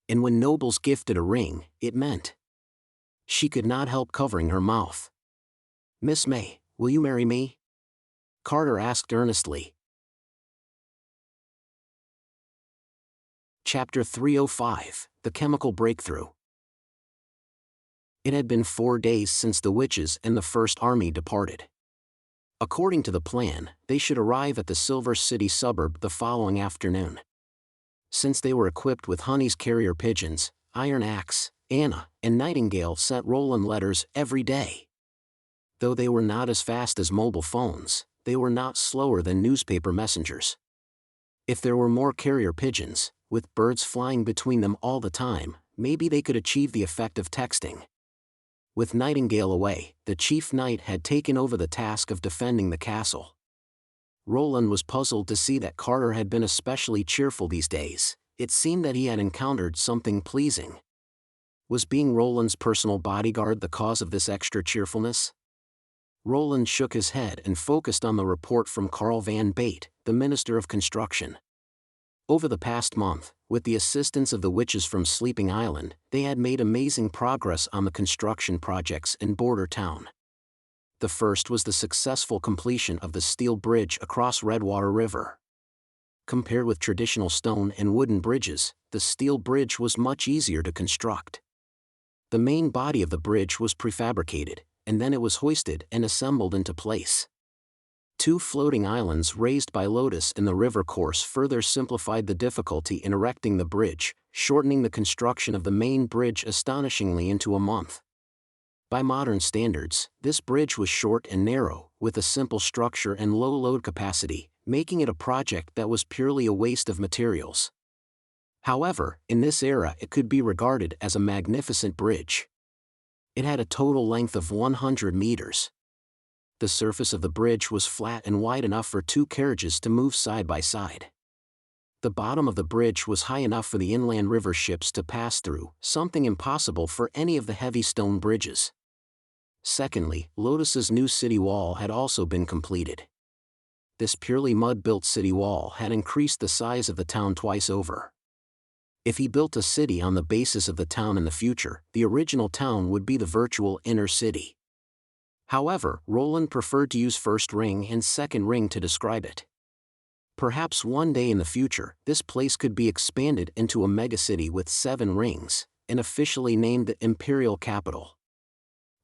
And when nobles gifted a ring, it meant. She could not help covering her mouth. Miss May, will you marry me? Carter asked earnestly. Chapter 305, The Chemical Breakthrough. It had been 4 days since the witches and the First Army departed. According to the plan, they should arrive at the Silver City suburb the following afternoon. Since they were equipped with Honey's carrier pigeons, Iron Axe, Anna, and Nightingale sent Roland letters every day. Though they were not as fast as mobile phones, they were not slower than newspaper messengers. If there were more carrier pigeons, with birds flying between them all the time, maybe they could achieve the effect of texting. With Nightingale away, the chief knight had taken over the task of defending the castle. Roland was puzzled to see that Carter had been especially cheerful these days. It seemed that he had encountered something pleasing. Was being Roland's personal bodyguard the cause of this extra cheerfulness? Roland shook his head and focused on the report from Carl Van Bate, the Minister of Construction. Over the past month, with the assistance of the witches from Sleeping Island, they had made amazing progress on the construction projects in Border Town. The first was the successful completion of the steel bridge across Redwater River. Compared with traditional stone and wooden bridges, the steel bridge was much easier to construct. The main body of the bridge was prefabricated, and then it was hoisted and assembled into place. 2 floating islands raised by Lotus in the river course further simplified the difficulty in erecting the bridge, shortening the construction of the main bridge astonishingly into a month. By modern standards, this bridge was short and narrow, with a simple structure and low load capacity, making it a project that was purely a waste of materials. However, in this era it could be regarded as a magnificent bridge. It had a total length of 100 meters. The surface of the bridge was flat and wide enough for 2 carriages to move side by side. The bottom of the bridge was high enough for the inland river ships to pass through, something impossible for any of the heavy stone bridges. Secondly, Lotus's new city wall had also been completed. This purely mud-built city wall had increased the size of the town twice over. If he built a city on the basis of the town in the future, the original town would be the virtual inner city. However, Roland preferred to use first ring and second ring to describe it. Perhaps one day in the future, this place could be expanded into a megacity with 7 rings, and officially named the Imperial Capital.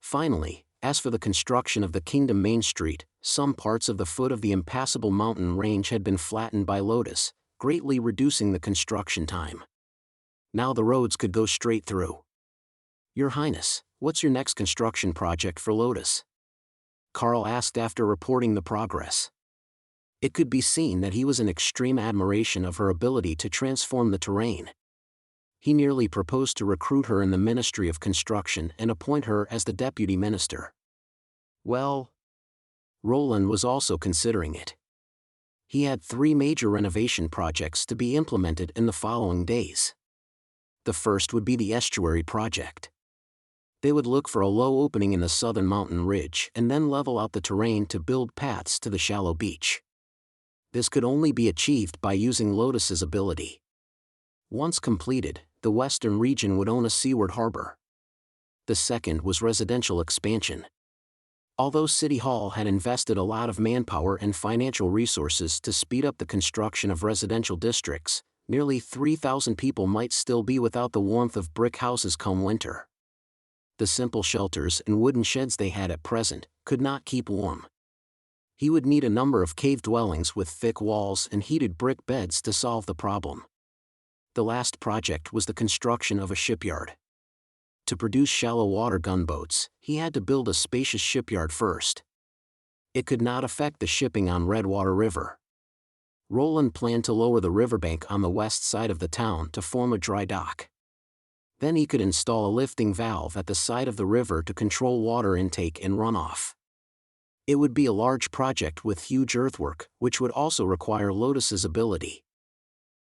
Finally, as for the construction of the Kingdom Main Street, some parts of the foot of the impassable mountain range had been flattened by Lotus, greatly reducing the construction time. Now the roads could go straight through. Your Highness, what's your next construction project for Lotus? Carl asked after reporting the progress. It could be seen that he was in extreme admiration of her ability to transform the terrain. He nearly proposed to recruit her in the Ministry of Construction and appoint her as the deputy minister. Well, Roland was also considering it. He had 3 major renovation projects to be implemented in the following days. The first would be the estuary project. They would look for a low opening in the southern mountain ridge and then level out the terrain to build paths to the shallow beach. This could only be achieved by using Lotus's ability. Once completed, the western region would own a seaward harbor. The second was residential expansion. Although City Hall had invested a lot of manpower and financial resources to speed up the construction of residential districts, nearly 3,000 people might still be without the warmth of brick houses come winter. The simple shelters and wooden sheds they had at present could not keep warm. He would need a number of cave dwellings with thick walls and heated brick beds to solve the problem. The last project was the construction of a shipyard. To produce shallow water gunboats, he had to build a spacious shipyard first. It could not affect the shipping on Redwater River. Roland planned to lower the riverbank on the west side of the town to form a dry dock. Then he could install a lifting valve at the side of the river to control water intake and runoff. It would be a large project with huge earthwork, which would also require Lotus's ability.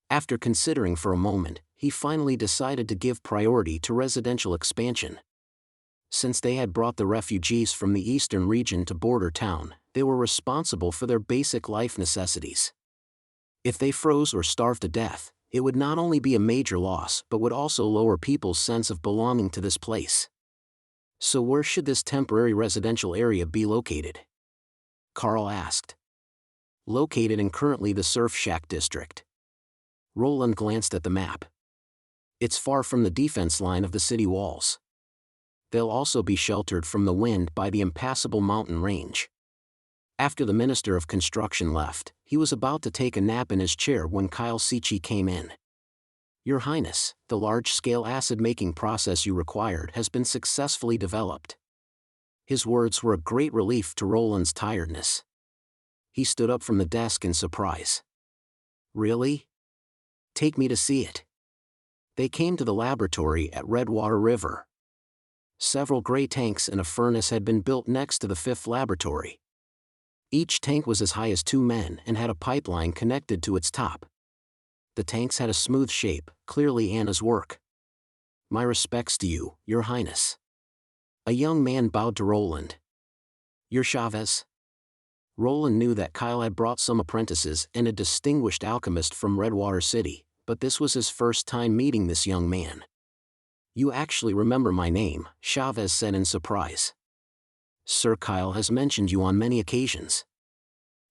After considering for a moment, he finally decided to give priority to residential expansion. Since they had brought the refugees from the eastern region to border town, they were responsible for their basic life necessities. If they froze or starved to death, it would not only be a major loss but would also lower people's sense of belonging to this place. So where should this temporary residential area be located? Carl asked. Located in currently the Surf Shack district. Roland glanced at the map. It's far from the defense line of the city walls. They'll also be sheltered from the wind by the impassable mountain range. After the Minister of Construction left, he was about to take a nap in his chair when Kyle Sichi came in. Your Highness, the large-scale acid-making process you required has been successfully developed. His words were a great relief to Roland's tiredness. He stood up from the desk in surprise. Really? Take me to see it. They came to the laboratory at Redwater River. Several gray tanks and a furnace had been built next to the fifth laboratory. Each tank was as high as 2 men and had a pipeline connected to its top. The tanks had a smooth shape, clearly Anna's work. My respects to you, Your Highness. A young man bowed to Roland. You're Chavez? Roland knew that Kyle had brought some apprentices and a distinguished alchemist from Redwater City, but this was his first time meeting this young man. You actually remember my name, Chavez said in surprise. Sir Kyle has mentioned you on many occasions.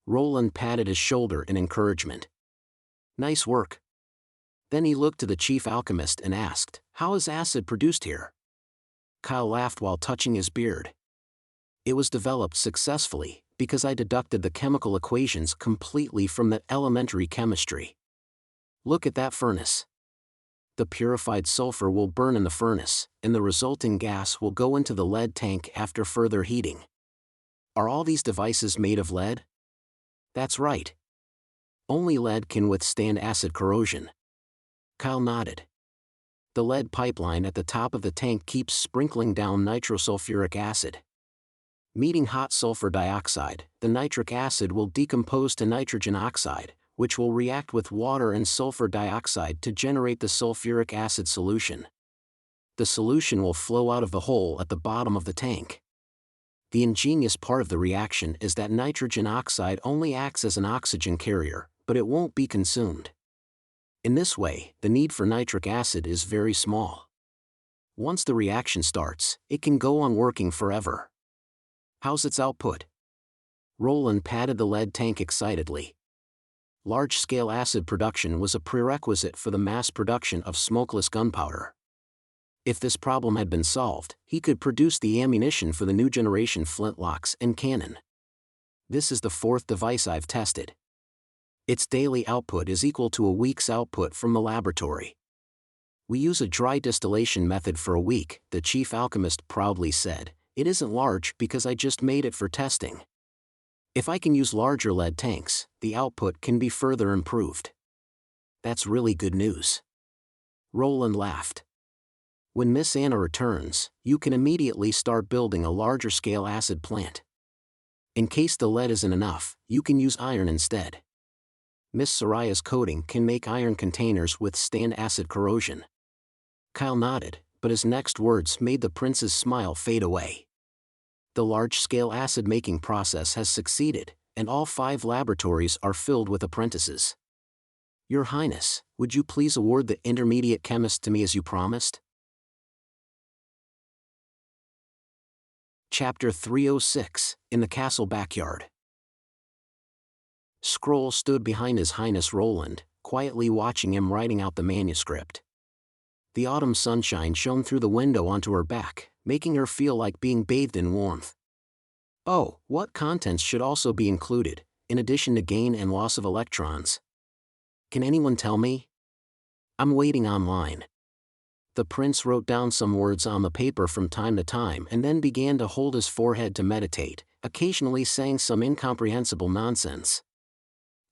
Roland patted his shoulder in encouragement. Nice work. Then he looked to the chief alchemist and asked, how is acid produced here? Kyle laughed while touching his beard. It was developed successfully, because I deducted the chemical equations completely from the elementary chemistry. Look at that furnace. The purified sulfur will burn in the furnace, and the resulting gas will go into the lead tank after further heating. Are all these devices made of lead? That's right. Only lead can withstand acid corrosion. Kyle nodded. The lead pipeline at the top of the tank keeps sprinkling down nitrosulfuric acid. Meeting hot sulfur dioxide, the nitric acid will decompose to nitrogen oxide, which will react with water and sulfur dioxide to generate the sulfuric acid solution. The solution will flow out of the hole at the bottom of the tank. The ingenious part of the reaction is that nitrogen oxide only acts as an oxygen carrier, but it won't be consumed. In this way, the need for nitric acid is very small. Once the reaction starts, it can go on working forever. How's its output? Roland patted the lead tank excitedly. Large-scale acid production was a prerequisite for the mass production of smokeless gunpowder. If this problem had been solved, he could produce the ammunition for the new generation flintlocks and cannon. This is the 4th device I've tested. Its daily output is equal to a week's output from the laboratory. We use a dry distillation method for a week, the chief alchemist proudly said. It isn't large because I just made it for testing. If I can use larger lead tanks, the output can be further improved. That's really good news. Roland laughed. When Miss Anna returns, you can immediately start building a larger scale acid plant. In case the lead isn't enough, you can use iron instead. Miss Soraya's coating can make iron containers withstand acid corrosion. Kyle nodded, but his next words made the prince's smile fade away. The large-scale acid-making process has succeeded, and all 5 laboratories are filled with apprentices. Your Highness, would you please award the intermediate chemist to me as you promised? Chapter 306, In the Castle Backyard. Scroll stood behind His Highness Roland, quietly watching him writing out the manuscript. The autumn sunshine shone through the window onto her back, making her feel like being bathed in warmth. Oh, what contents should also be included, in addition to gain and loss of electrons? Can anyone tell me? I'm waiting online. The prince wrote down some words on the paper from time to time and then began to hold his forehead to meditate, occasionally saying some incomprehensible nonsense.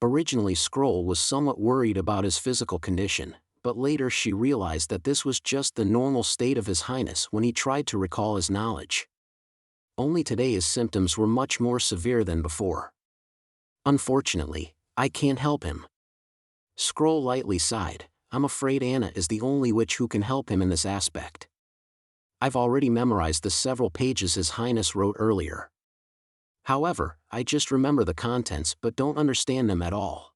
Originally Scroll was somewhat worried about his physical condition, but later she realized that this was just the normal state of His Highness when he tried to recall his knowledge. Only today his symptoms were much more severe than before. Unfortunately, I can't help him. Scroll lightly sighed. I'm afraid Anna is the only witch who can help him in this aspect. I've already memorized the several pages His Highness wrote earlier. However, I just remember the contents but don't understand them at all.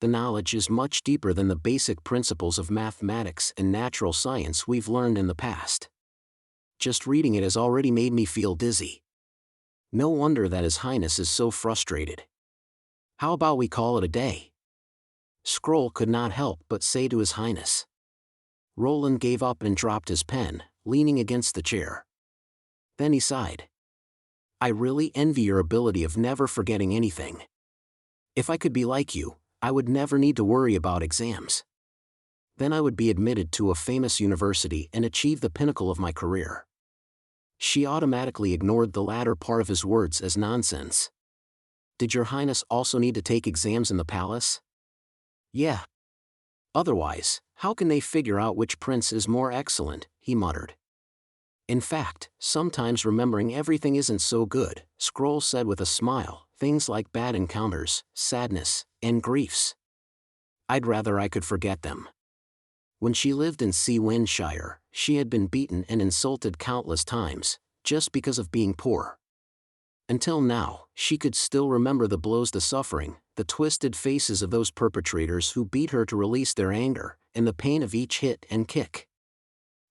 The knowledge is much deeper than the basic principles of mathematics and natural science we've learned in the past. Just reading it has already made me feel dizzy. No wonder that His Highness is so frustrated. How about we call it a day? Scroll could not help but say to His Highness. Roland gave up and dropped his pen, leaning against the chair. Then he sighed. I really envy your ability of never forgetting anything. If I could be like you, I would never need to worry about exams. Then I would be admitted to a famous university and achieve the pinnacle of my career. She automatically ignored the latter part of his words as nonsense. Did your Highness also need to take exams in the palace? Yeah. Otherwise, how can they figure out which prince is more excellent, he muttered. In fact, sometimes remembering everything isn't so good, Scroll said with a smile, things like bad encounters, sadness, and griefs. I'd rather I could forget them. When she lived in Seawindshire, she had been beaten and insulted countless times, just because of being poor. Until now, she could still remember the blows to suffering, the twisted faces of those perpetrators who beat her to release their anger, and the pain of each hit and kick.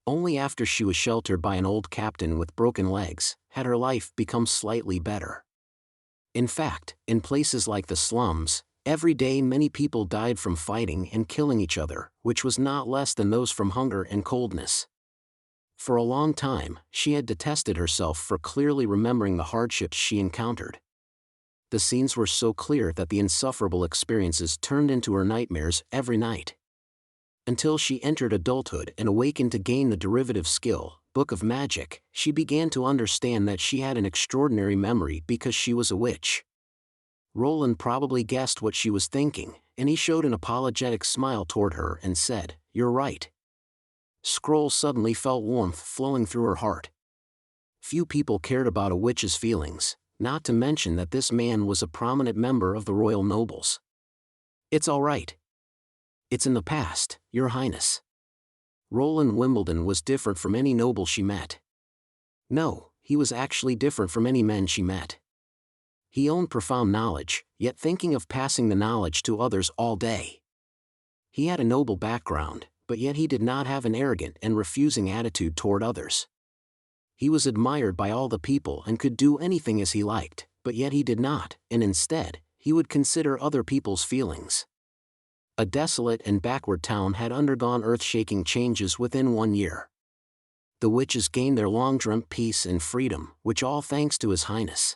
Only after she was sheltered by an old captain with broken legs, had her life become slightly better. In fact, in places like the slums, every day many people died from fighting and killing each other, which was not less than those from hunger and coldness. For a long time, she had detested herself for clearly remembering the hardships she encountered. The scenes were so clear that the insufferable experiences turned into her nightmares every night. Until she entered adulthood and awakened to gain the derivative skill, Book of Magic, she began to understand that she had an extraordinary memory because she was a witch. Roland probably guessed what she was thinking, and he showed an apologetic smile toward her and said, "You're right." Scroll suddenly felt warmth flowing through her heart. Few people cared about a witch's feelings, not to mention that this man was a prominent member of the royal nobles. It's all right. It's in the past, Your Highness. Roland Wimbledon was different from any noble she met. No, he was actually different from any men she met. He owned profound knowledge, yet thinking of passing the knowledge to others all day. He had a noble background, but yet he did not have an arrogant and refusing attitude toward others. He was admired by all the people and could do anything as he liked, but yet he did not, and instead, he would consider other people's feelings. A desolate and backward town had undergone earth-shaking changes within 1 year. The witches gained their long-dreamt peace and freedom, which all thanks to His Highness.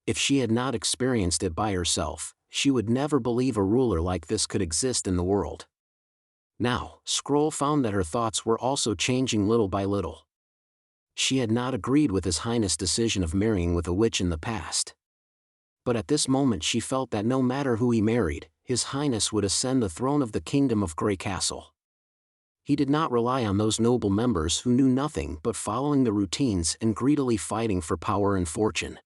If she had not experienced it by herself, she would never believe a ruler like this could exist in the world. Now, Scroll found that her thoughts were also changing little by little. She had not agreed with His Highness' decision of marrying with a witch in the past. But at this moment she felt that no matter who he married, His Highness would ascend the throne of the Kingdom of Grey Castle. He did not rely on those noble members who knew nothing but following the routines and greedily fighting for power and fortune.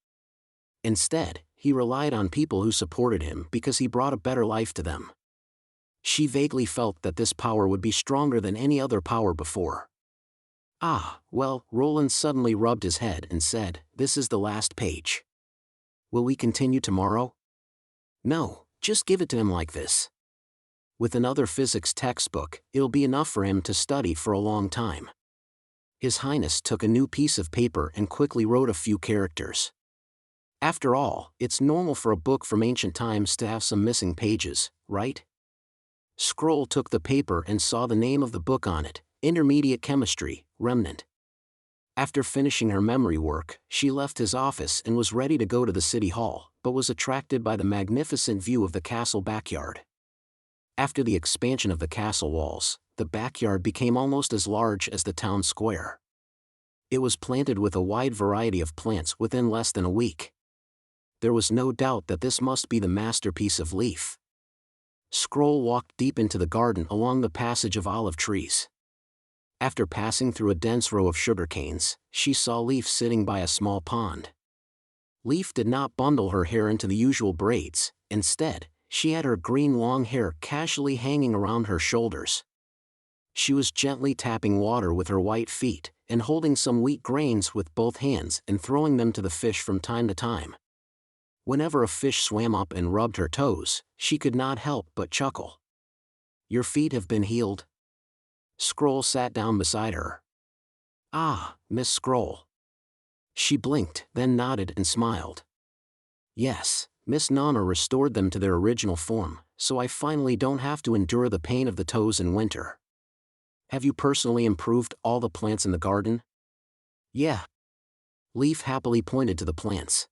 Instead, he relied on people who supported him because he brought a better life to them. She vaguely felt that this power would be stronger than any other power before. Ah, well, Roland suddenly rubbed his head and said, "This is the last page. Will we continue tomorrow?" "No, just give it to him like this. With another physics textbook, it'll be enough for him to study for a long time." His Highness took a new piece of paper and quickly wrote a few characters. After all, it's normal for a book from ancient times to have some missing pages, right? Scroll took the paper and saw the name of the book on it, Intermediate Chemistry, Remnant. After finishing her memory work, she left his office and was ready to go to the city hall, but was attracted by the magnificent view of the castle backyard. After the expansion of the castle walls, the backyard became almost as large as the town square. It was planted with a wide variety of plants within less than a week. there was no doubt that this must be the masterpiece of Leaf. Scroll walked deep into the garden along the passage of olive trees. After passing through a dense row of sugar canes, she saw Leaf sitting by a small pond. Leaf did not bundle her hair into the usual braids. Instead, she had her green long hair casually hanging around her shoulders. She was gently tapping water with her white feet, and holding some wheat grains with both hands and throwing them to the fish from time to time. Whenever a fish swam up and rubbed her toes, she could not help but chuckle. "Your feet have been healed?" Scroll sat down beside her. "Ah, Miss Scroll." She blinked, then nodded and smiled. "Yes, Miss Nana restored them to their original form, so I finally don't have to endure the pain of the toes in winter." "Have you personally improved all the plants in the garden?" "Yeah." Leaf happily pointed to the plants.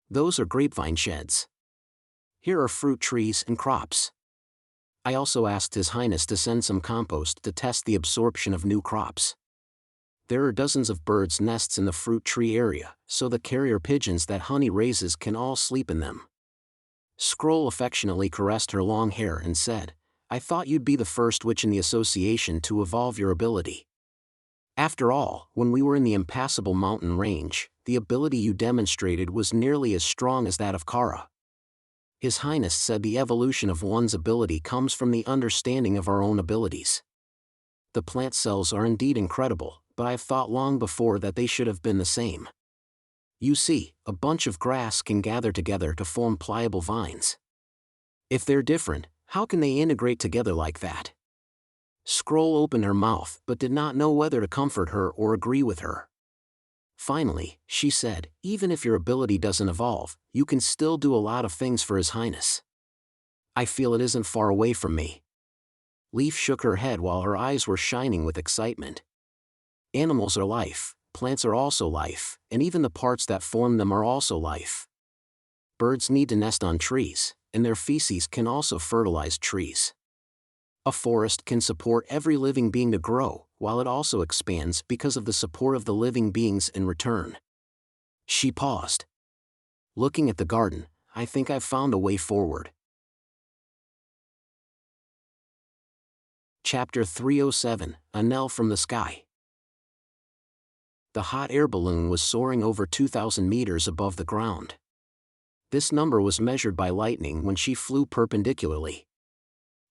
"Those are grapevine sheds. Here are fruit trees and crops. I also asked His Highness to send some compost to test the absorption of new crops. There are dozens of birds' nests in the fruit tree area, so the carrier pigeons that Honey raises can all sleep in them." Scroll affectionately caressed her long hair and said, "I thought you'd be the first witch in the association to evolve your ability. After all, when we were in the impassable mountain range, the ability you demonstrated was nearly as strong as that of Kara." His Highness said the evolution of one's ability comes from the understanding of our own abilities. The plant cells are indeed incredible, but I've thought long before that they should have been the same. You see, a bunch of grass can gather together to form pliable vines. If they're different, how can they integrate together like that?" Scroll opened her mouth but did not know whether to comfort her or agree with her. Finally, she said, "Even if your ability doesn't evolve, you can still do a lot of things for His Highness. I feel it isn't far away from me." Leaf shook her head while her eyes were shining with excitement. "Animals are life, plants are also life, and even the parts that form them are also life. Birds need to nest on trees, and their feces can also fertilize trees. A forest can support every living being to grow, while it also expands because of the support of the living beings in return." She paused. "Looking at the garden, I think I've found a way forward." Chapter 307, A Knell from the Sky. The hot air balloon was soaring over 2,000 meters above the ground. This number was measured by lightning when she flew perpendicularly.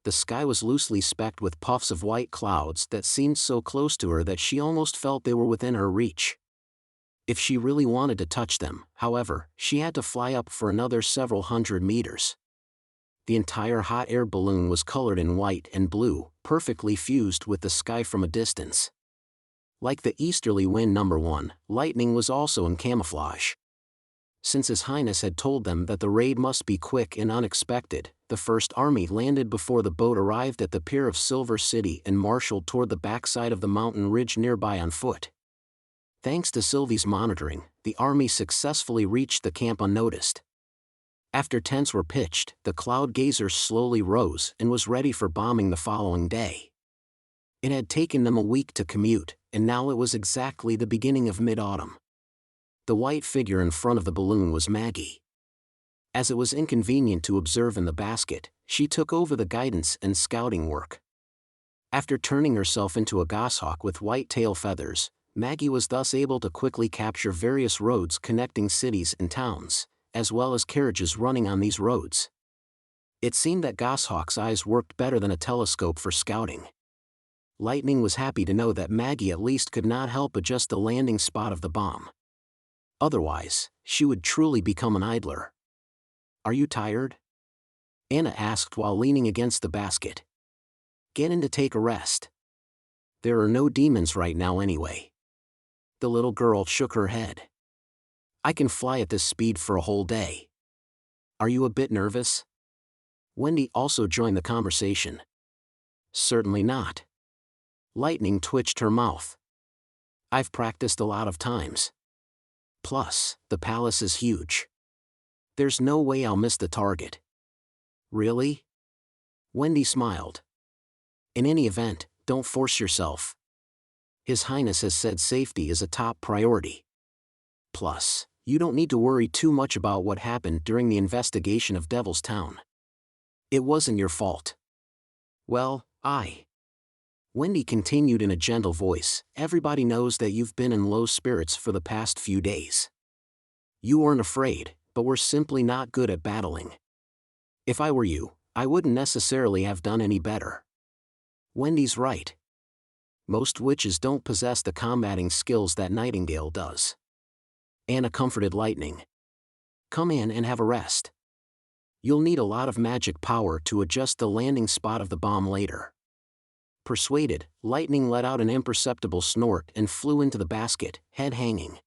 The sky was loosely specked with puffs of white clouds that seemed so close to her that she almost felt they were within her reach. If she really wanted to touch them, however, she had to fly up for another several hundred meters. The entire hot air balloon was colored in white and blue, perfectly fused with the sky from a distance. Like the easterly wind number 1, lightning was also in camouflage. Since His Highness had told them that the raid must be quick and unexpected, the First Army landed before the boat arrived at the pier of Silver City and marshaled toward the backside of the mountain ridge nearby on foot. Thanks to Sylvie's monitoring, the army successfully reached the camp unnoticed. After tents were pitched, the Cloud Gazer slowly rose and was ready for bombing the following day. It had taken them a week to commute, and now it was exactly the beginning of mid-autumn. The white figure in front of the balloon was Maggie. As it was inconvenient to observe in the basket, she took over the guidance and scouting work. After turning herself into a goshawk with white tail feathers, Maggie was thus able to quickly capture various roads connecting cities and towns, as well as carriages running on these roads. It seemed that Goshawk's eyes worked better than a telescope for scouting. Lightning was happy to know that Maggie at least could not help adjust the landing spot of the bomb. Otherwise, she would truly become an idler. "Are you tired?" Anna asked while leaning against the basket. "Get in to take a rest. There are no demons right now anyway." The little girl shook her head. "I can fly at this speed for a whole day. Are you a bit nervous?" Wendy also joined the conversation. "Certainly not." Lightning twitched her mouth. "I've practiced a lot of times. Plus, the palace is huge. There's no way I'll miss the target." "Really?" Wendy smiled. "In any event, don't force yourself. His Highness has said safety is a top priority. Plus, You don't need to worry too much about what happened during the investigation of Devil's Town. It wasn't your fault. Well, Wendy continued in a gentle voice, everybody knows that you've been in low spirits for the past few days. You weren't afraid, but were simply not good at battling. If I were you, I wouldn't necessarily have done any better. Wendy's right. Most witches don't possess the combating skills that Nightingale does. Anna comforted Lightning. Come in and have a rest. You'll need a lot of magic power to adjust the landing spot of the bomb later. Persuaded, Lightning let out an imperceptible snort and flew into the basket, head hanging.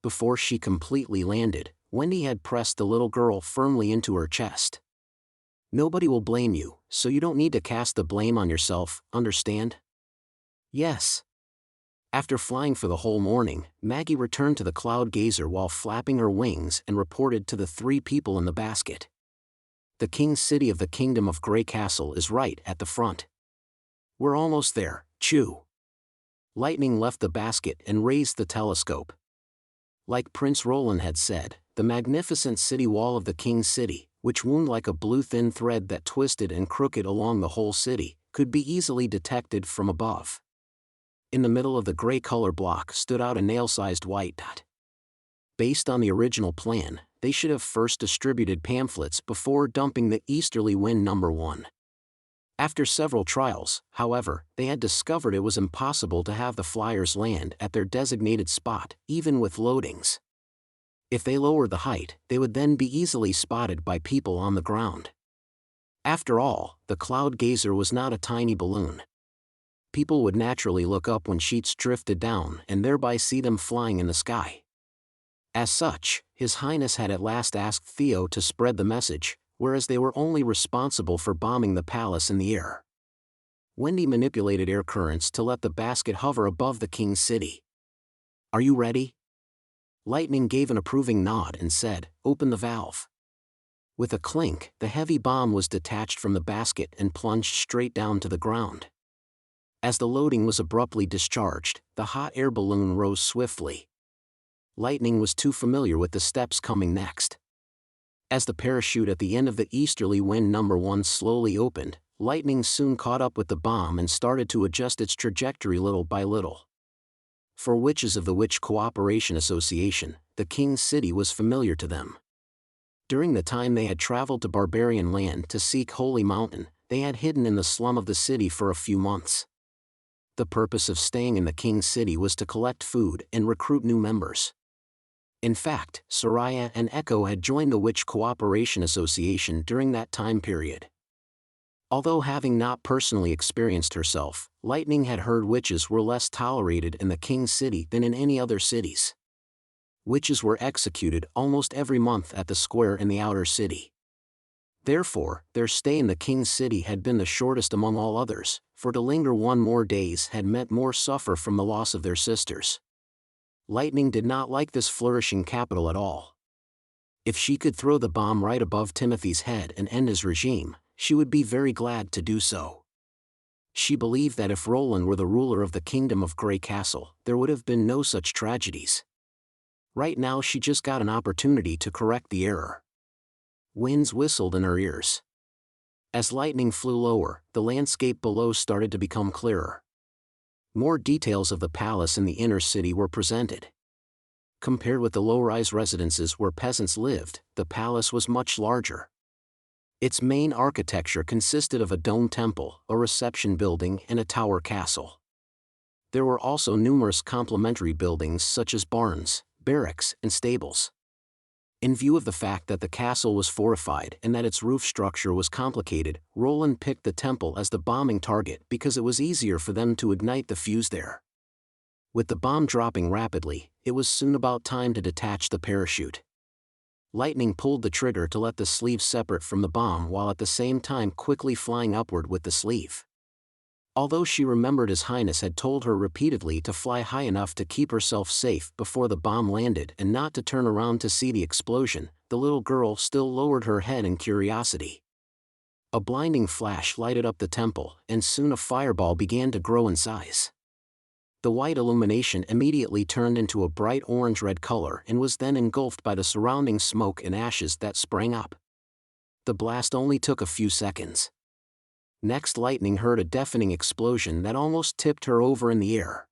Before she completely landed, Wendy had pressed the little girl firmly into her chest. Nobody will blame you, so you don't need to cast the blame on yourself, understand? Yes. After flying for the whole morning, Maggie returned to the Cloud Gazer while flapping her wings and reported to the 3 people in the basket. The King's City of the Kingdom of Grey Castle is right at the front. We're almost there, Chew. Lightning left the basket and raised the telescope. Like Prince Roland had said, the magnificent city wall of the King's City, which wound like a blue thin thread that twisted and crooked along the whole city, could be easily detected from above. In the middle of the gray color block stood out a nail-sized white dot. Based on the original plan, they should have first distributed pamphlets before dumping the Easterly Wind No. 1. After several trials, however, they had discovered it was impossible to have the flyers land at their designated spot, even with loadings. If they lowered the height, they would then be easily spotted by people on the ground. After all, the Cloud Gazer was not a tiny balloon. People would naturally look up when sheets drifted down and thereby see them flying in the sky. As such, His Highness had at last asked Theo to spread the message, whereas they were only responsible for bombing the palace in the air. Wendy manipulated air currents to let the basket hover above the King's City. Are you ready? Lightning gave an approving nod and said, open the valve. With a clink, the heavy bomb was detached from the basket and plunged straight down to the ground. As the loading was abruptly discharged, the hot air balloon rose swiftly. Lightning was too familiar with the steps coming next. As the parachute at the end of the Easterly Wind No. 1 slowly opened, Lightning soon caught up with the bomb and started to adjust its trajectory little by little. For witches of the Witch Cooperation Association, the King's City was familiar to them. During the time they had traveled to Barbarian Land to seek Holy Mountain, they had hidden in the slum of the city for a few months. The purpose of staying in the King's City was to collect food and recruit new members. In fact, Soraya and Echo had joined the Witch Cooperation Association during that time period. Although having not personally experienced herself, Lightning had heard witches were less tolerated in the King's City than in any other cities. Witches were executed almost every month at the square in the outer city. Therefore, their stay in the King's City had been the shortest among all others, for to linger 1 more days had meant more suffer from the loss of their sisters. Lightning did not like this flourishing capital at all. If she could throw the bomb right above Timothy's head and end his regime, she would be very glad to do so. She believed that if Roland were the ruler of the Kingdom of Grey Castle, there would have been no such tragedies. Right now she just got an opportunity to correct the error. Winds whistled in her ears. As Lightning flew lower, the landscape below started to become clearer. More details of the palace in the inner city were presented. Compared with the low-rise residences where peasants lived, the palace was much larger. Its main architecture consisted of a dome temple, a reception building, and a tower castle. There were also numerous complementary buildings such as barns, barracks, and stables. In view of the fact that the castle was fortified and that its roof structure was complicated, Roland picked the temple as the bombing target because it was easier for them to ignite the fuse there. With the bomb dropping rapidly, it was soon about time to detach the parachute. Lightning pulled the trigger to let the sleeve separate from the bomb while at the same time quickly flying upward with the sleeve. Although she remembered His Highness had told her repeatedly to fly high enough to keep herself safe before the bomb landed and not to turn around to see the explosion, the little girl still lowered her head in curiosity. A blinding flash lighted up the temple, and soon a fireball began to grow in size. The white illumination immediately turned into a bright orange-red color and was then engulfed by the surrounding smoke and ashes that sprang up. The blast only took a few seconds. Next, Lightning heard a deafening explosion that almost tipped her over in the air.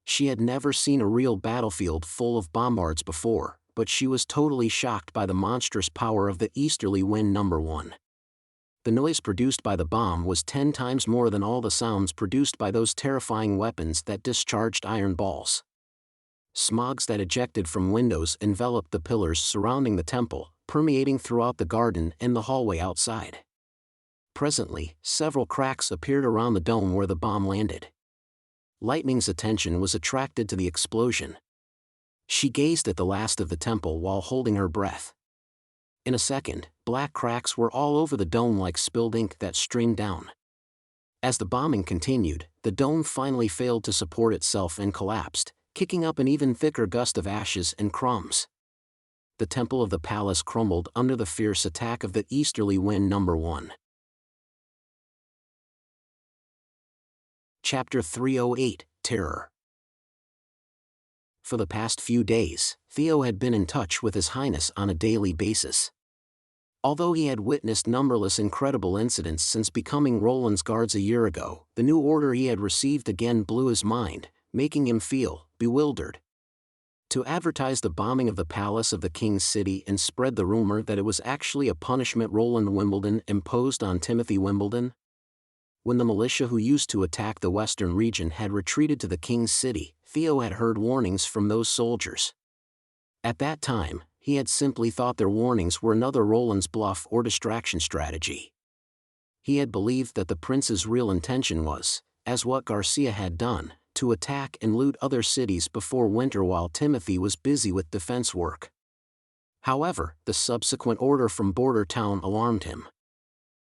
She had never seen a real battlefield full of bombards before, but she was totally shocked by the monstrous power of the easterly wind number 1. The noise produced by the bomb was 10 times more than all the sounds produced by those terrifying weapons that discharged iron balls. Smogs that ejected from windows enveloped the pillars surrounding the temple, permeating throughout the garden and the hallway outside. Presently, several cracks appeared around the dome where the bomb landed. Lightning's attention was attracted to the explosion. She gazed at the last of the temple while holding her breath. In a second, black cracks were all over the dome like spilled ink that streamed down. As the bombing continued, the dome finally failed to support itself and collapsed, kicking up an even thicker gust of ashes and crumbs. The temple of the palace crumbled under the fierce attack of the easterly wind number 1. Chapter 308, Terror. For the past few days, Theo had been in touch with His Highness on a daily basis. Although he had witnessed numberless incredible incidents since becoming Roland's guards a year ago, the new order he had received again blew his mind, making him feel bewildered. To advertise the bombing of the palace of the king's city and spread the rumor that it was actually a punishment Roland Wimbledon imposed on Timothy Wimbledon? When the militia who used to attack the western region had retreated to the king's city, Theo had heard warnings from those soldiers. At that time, he had simply thought their warnings were another Roland's bluff or distraction strategy. He had believed that the prince's real intention was, as what Garcia had done, to attack and loot other cities before winter while Timothy was busy with defense work. However, the subsequent order from Border Town alarmed him.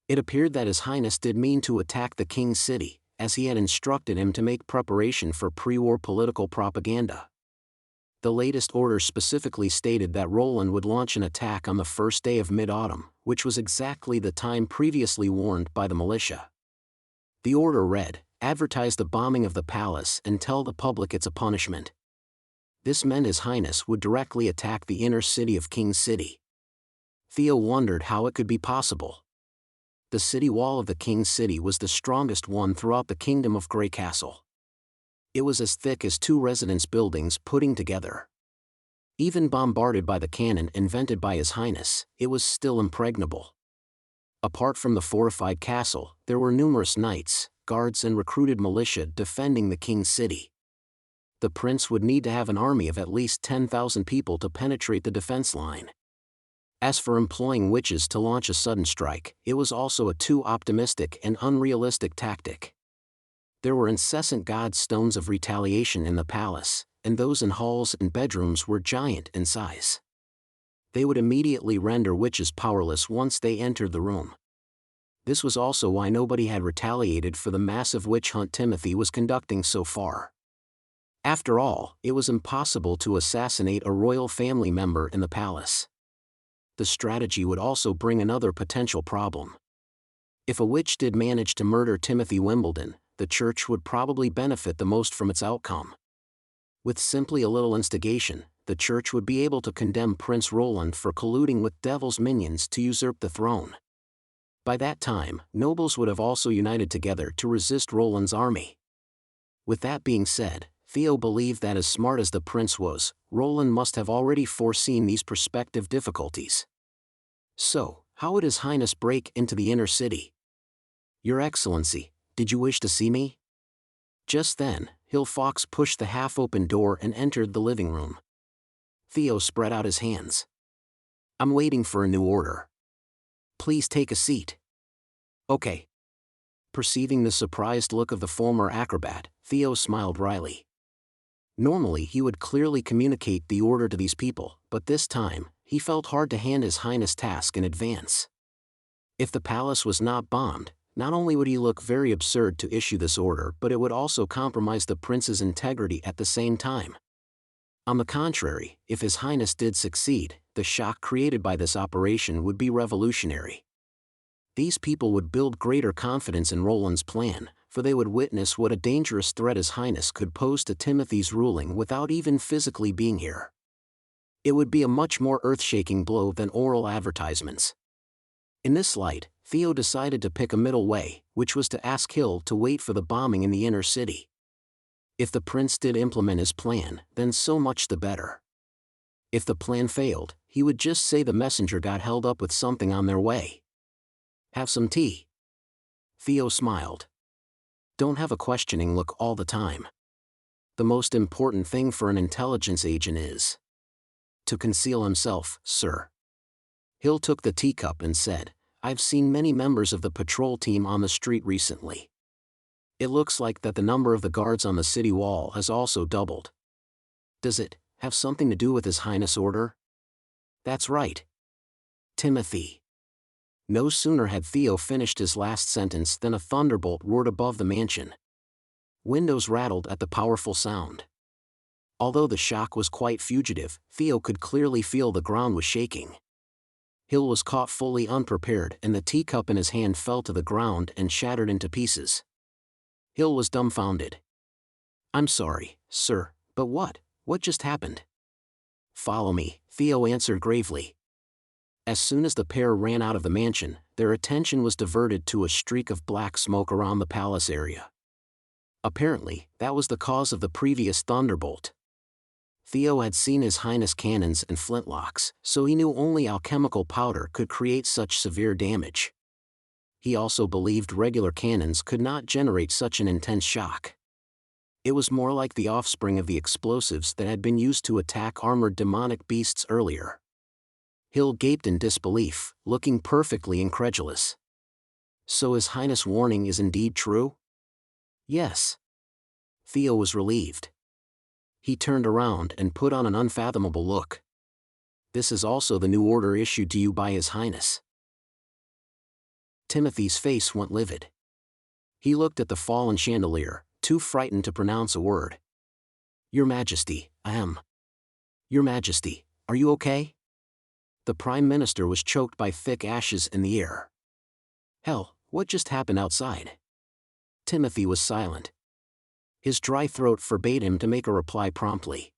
It appeared that His Highness did mean to attack the king's city, as he had instructed him to make preparation for pre-war political propaganda. The latest order specifically stated that Roland would launch an attack on the first day of mid-autumn, which was exactly the time previously warned by the militia. The order read, "Advertise the bombing of the palace and tell the public it's a punishment." This meant His Highness would directly attack the inner city of King's City. Theo wondered how it could be possible. The city wall of the King's City was the strongest one throughout the Kingdom of Grey Castle. It was as thick as 2 residence buildings putting together. Even bombarded by the cannon invented by His Highness, it was still impregnable. Apart from the fortified castle, there were numerous knights, guards and recruited militia defending the king's city. The prince would need to have an army of at least 10,000 people to penetrate the defense line. As for employing witches to launch a sudden strike, it was also a too optimistic and unrealistic tactic. There were incessant god stones of retaliation in the palace, and those in halls and bedrooms were giant in size. They would immediately render witches powerless once they entered the room. This was also why nobody had retaliated for the massive witch hunt Timothy was conducting so far. After all, it was impossible to assassinate a royal family member in the palace. The strategy would also bring another potential problem. If a witch did manage to murder Timothy Wimbledon, the church would probably benefit the most from its outcome. With simply a little instigation, the church would be able to condemn Prince Roland for colluding with devil's minions to usurp the throne. By that time, nobles would have also united together to resist Roland's army. With that being said, Theo believed that as smart as the prince was, Roland must have already foreseen these prospective difficulties. So, how would His Highness break into the inner city? "Your Excellency, did you wish to see me?" Just then, Hill Fox pushed the half-open door and entered the living room. Theo spread out his hands. "I'm waiting for a new order. Please take a seat." "Okay." Perceiving the surprised look of the former acrobat, Theo smiled wryly. Normally he would clearly communicate the order to these people, but this time, he felt hard to hand His Highness task in advance. If the palace was not bombed, not only would he look very absurd to issue this order, but it would also compromise the prince's integrity at the same time. On the contrary, if His Highness did succeed, the shock created by this operation would be revolutionary. These people would build greater confidence in Roland's plan, for they would witness what a dangerous threat His Highness could pose to Timothy's ruling without even physically being here. It would be a much more earth-shaking blow than oral advertisements. In this light, Theo decided to pick a middle way, which was to ask Hill to wait for the bombing in the inner city. If the prince did implement his plan, then so much the better. If the plan failed, he would just say the messenger got held up with something on their way. Have some tea? Theo smiled. Don't have a questioning look all the time. The most important thing for an intelligence agent is to conceal himself, sir. Hill took the teacup and said, I've seen many members of the patrol team on the street recently. It looks like that the number of the guards on the city wall has also doubled. Does it have something to do with His Highness' order? That's right. Timothy. No sooner had Theo finished his last sentence than a thunderbolt roared above the mansion. Windows rattled at the powerful sound. Although the shock was quite fugitive, Theo could clearly feel the ground was shaking. Hill was caught fully unprepared and the teacup in his hand fell to the ground and shattered into pieces. Hill was dumbfounded. I'm sorry, sir, but what just happened? Follow me, Theo answered gravely. As soon as the pair ran out of the mansion, their attention was diverted to a streak of black smoke around the palace area. Apparently, that was the cause of the previous thunderbolt. Theo had seen His Highness cannons and flintlocks, so he knew only alchemical powder could create such severe damage. He also believed regular cannons could not generate such an intense shock. It was more like the offspring of the explosives that had been used to attack armored demonic beasts earlier. Hill gaped in disbelief, looking perfectly incredulous. So His Highness' warning is indeed true? Yes. Theo was relieved. He turned around and put on an unfathomable look. This is also the new order issued to you by His Highness. Timothy's face went livid. He looked at the fallen chandelier, too frightened to pronounce a word. Your Majesty, I am. Your Majesty, are you okay? The Prime Minister was choked by thick ashes in the air. Hell, what just happened outside? Timothy was silent. His dry throat forbade him to make a reply promptly.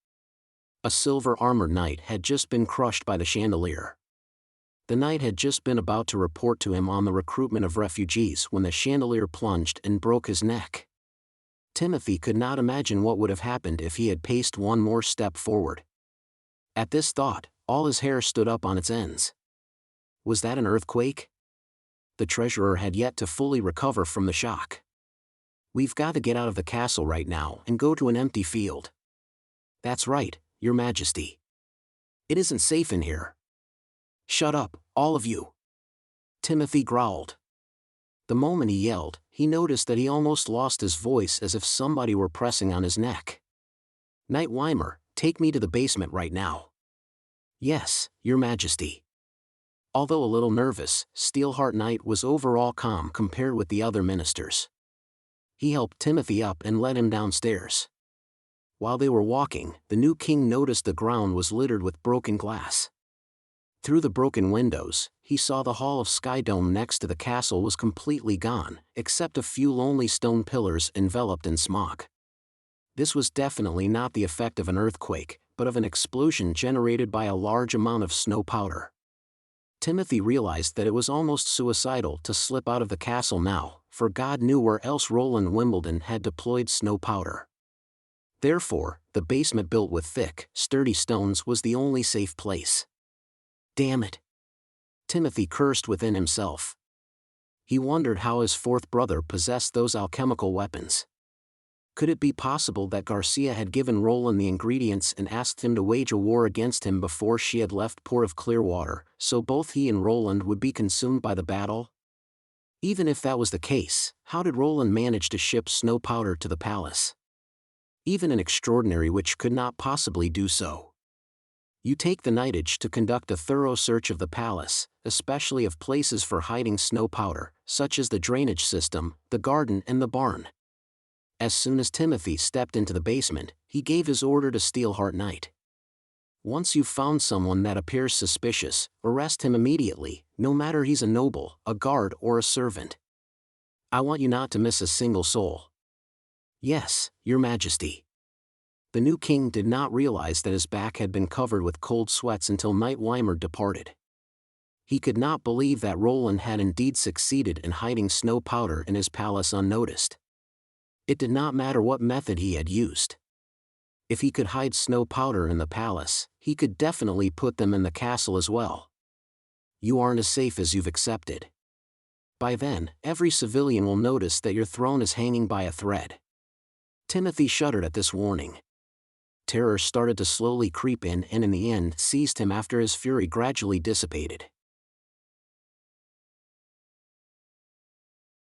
A silver-armored knight had just been crushed by the chandelier. The knight had just been about to report to him on the recruitment of refugees when the chandelier plunged and broke his neck. Timothy could not imagine what would have happened if he had paced one more step forward. At this thought, all his hair stood up on its ends. Was that an earthquake? The treasurer had yet to fully recover from the shock. We've got to get out of the castle right now and go to an empty field. That's right, Your Majesty. It isn't safe in here. Shut up, all of you. Timothy growled. The moment he yelled, he noticed that he almost lost his voice as if somebody were pressing on his neck. Knight Weimer, take me to the basement right now. Yes, Your Majesty. Although a little nervous, Steelheart Knight was overall calm compared with the other ministers. He helped Timothy up and led him downstairs. While they were walking, the new king noticed the ground was littered with broken glass. Through the broken windows, he saw the hall of Skydome next to the castle was completely gone, except a few lonely stone pillars enveloped in smog. This was definitely not the effect of an earthquake, but of an explosion generated by a large amount of snow powder. Timothy realized that it was almost suicidal to slip out of the castle now, for God knew where else Roland Wimbledon had deployed snow powder. Therefore, the basement built with thick, sturdy stones was the only safe place. Damn it! Timothy cursed within himself. He wondered how his fourth brother possessed those alchemical weapons. Could it be possible that Garcia had given Roland the ingredients and asked him to wage a war against him before she had left Port of Clearwater, so both he and Roland would be consumed by the battle? Even if that was the case, how did Roland manage to ship snow powder to the palace? Even an extraordinary witch could not possibly do so. You take the knightage to conduct a thorough search of the palace, especially of places for hiding snow powder, such as the drainage system, the garden and the barn. As soon as Timothy stepped into the basement, he gave his order to Steelheart Knight. Once you've found someone that appears suspicious, arrest him immediately, no matter he's a noble, a guard or a servant. I want you not to miss a single soul. Yes, Your Majesty. The new king did not realize that his back had been covered with cold sweats until Knight Weimer departed. He could not believe that Roland had indeed succeeded in hiding snow powder in his palace unnoticed. It did not matter what method he had used. If he could hide snow powder in the palace, he could definitely put them in the castle as well. You aren't as safe as you've accepted. By then, every civilian will notice that your throne is hanging by a thread. Timothy shuddered at this warning. Terror started to slowly creep in and in the end seized him after his fury gradually dissipated.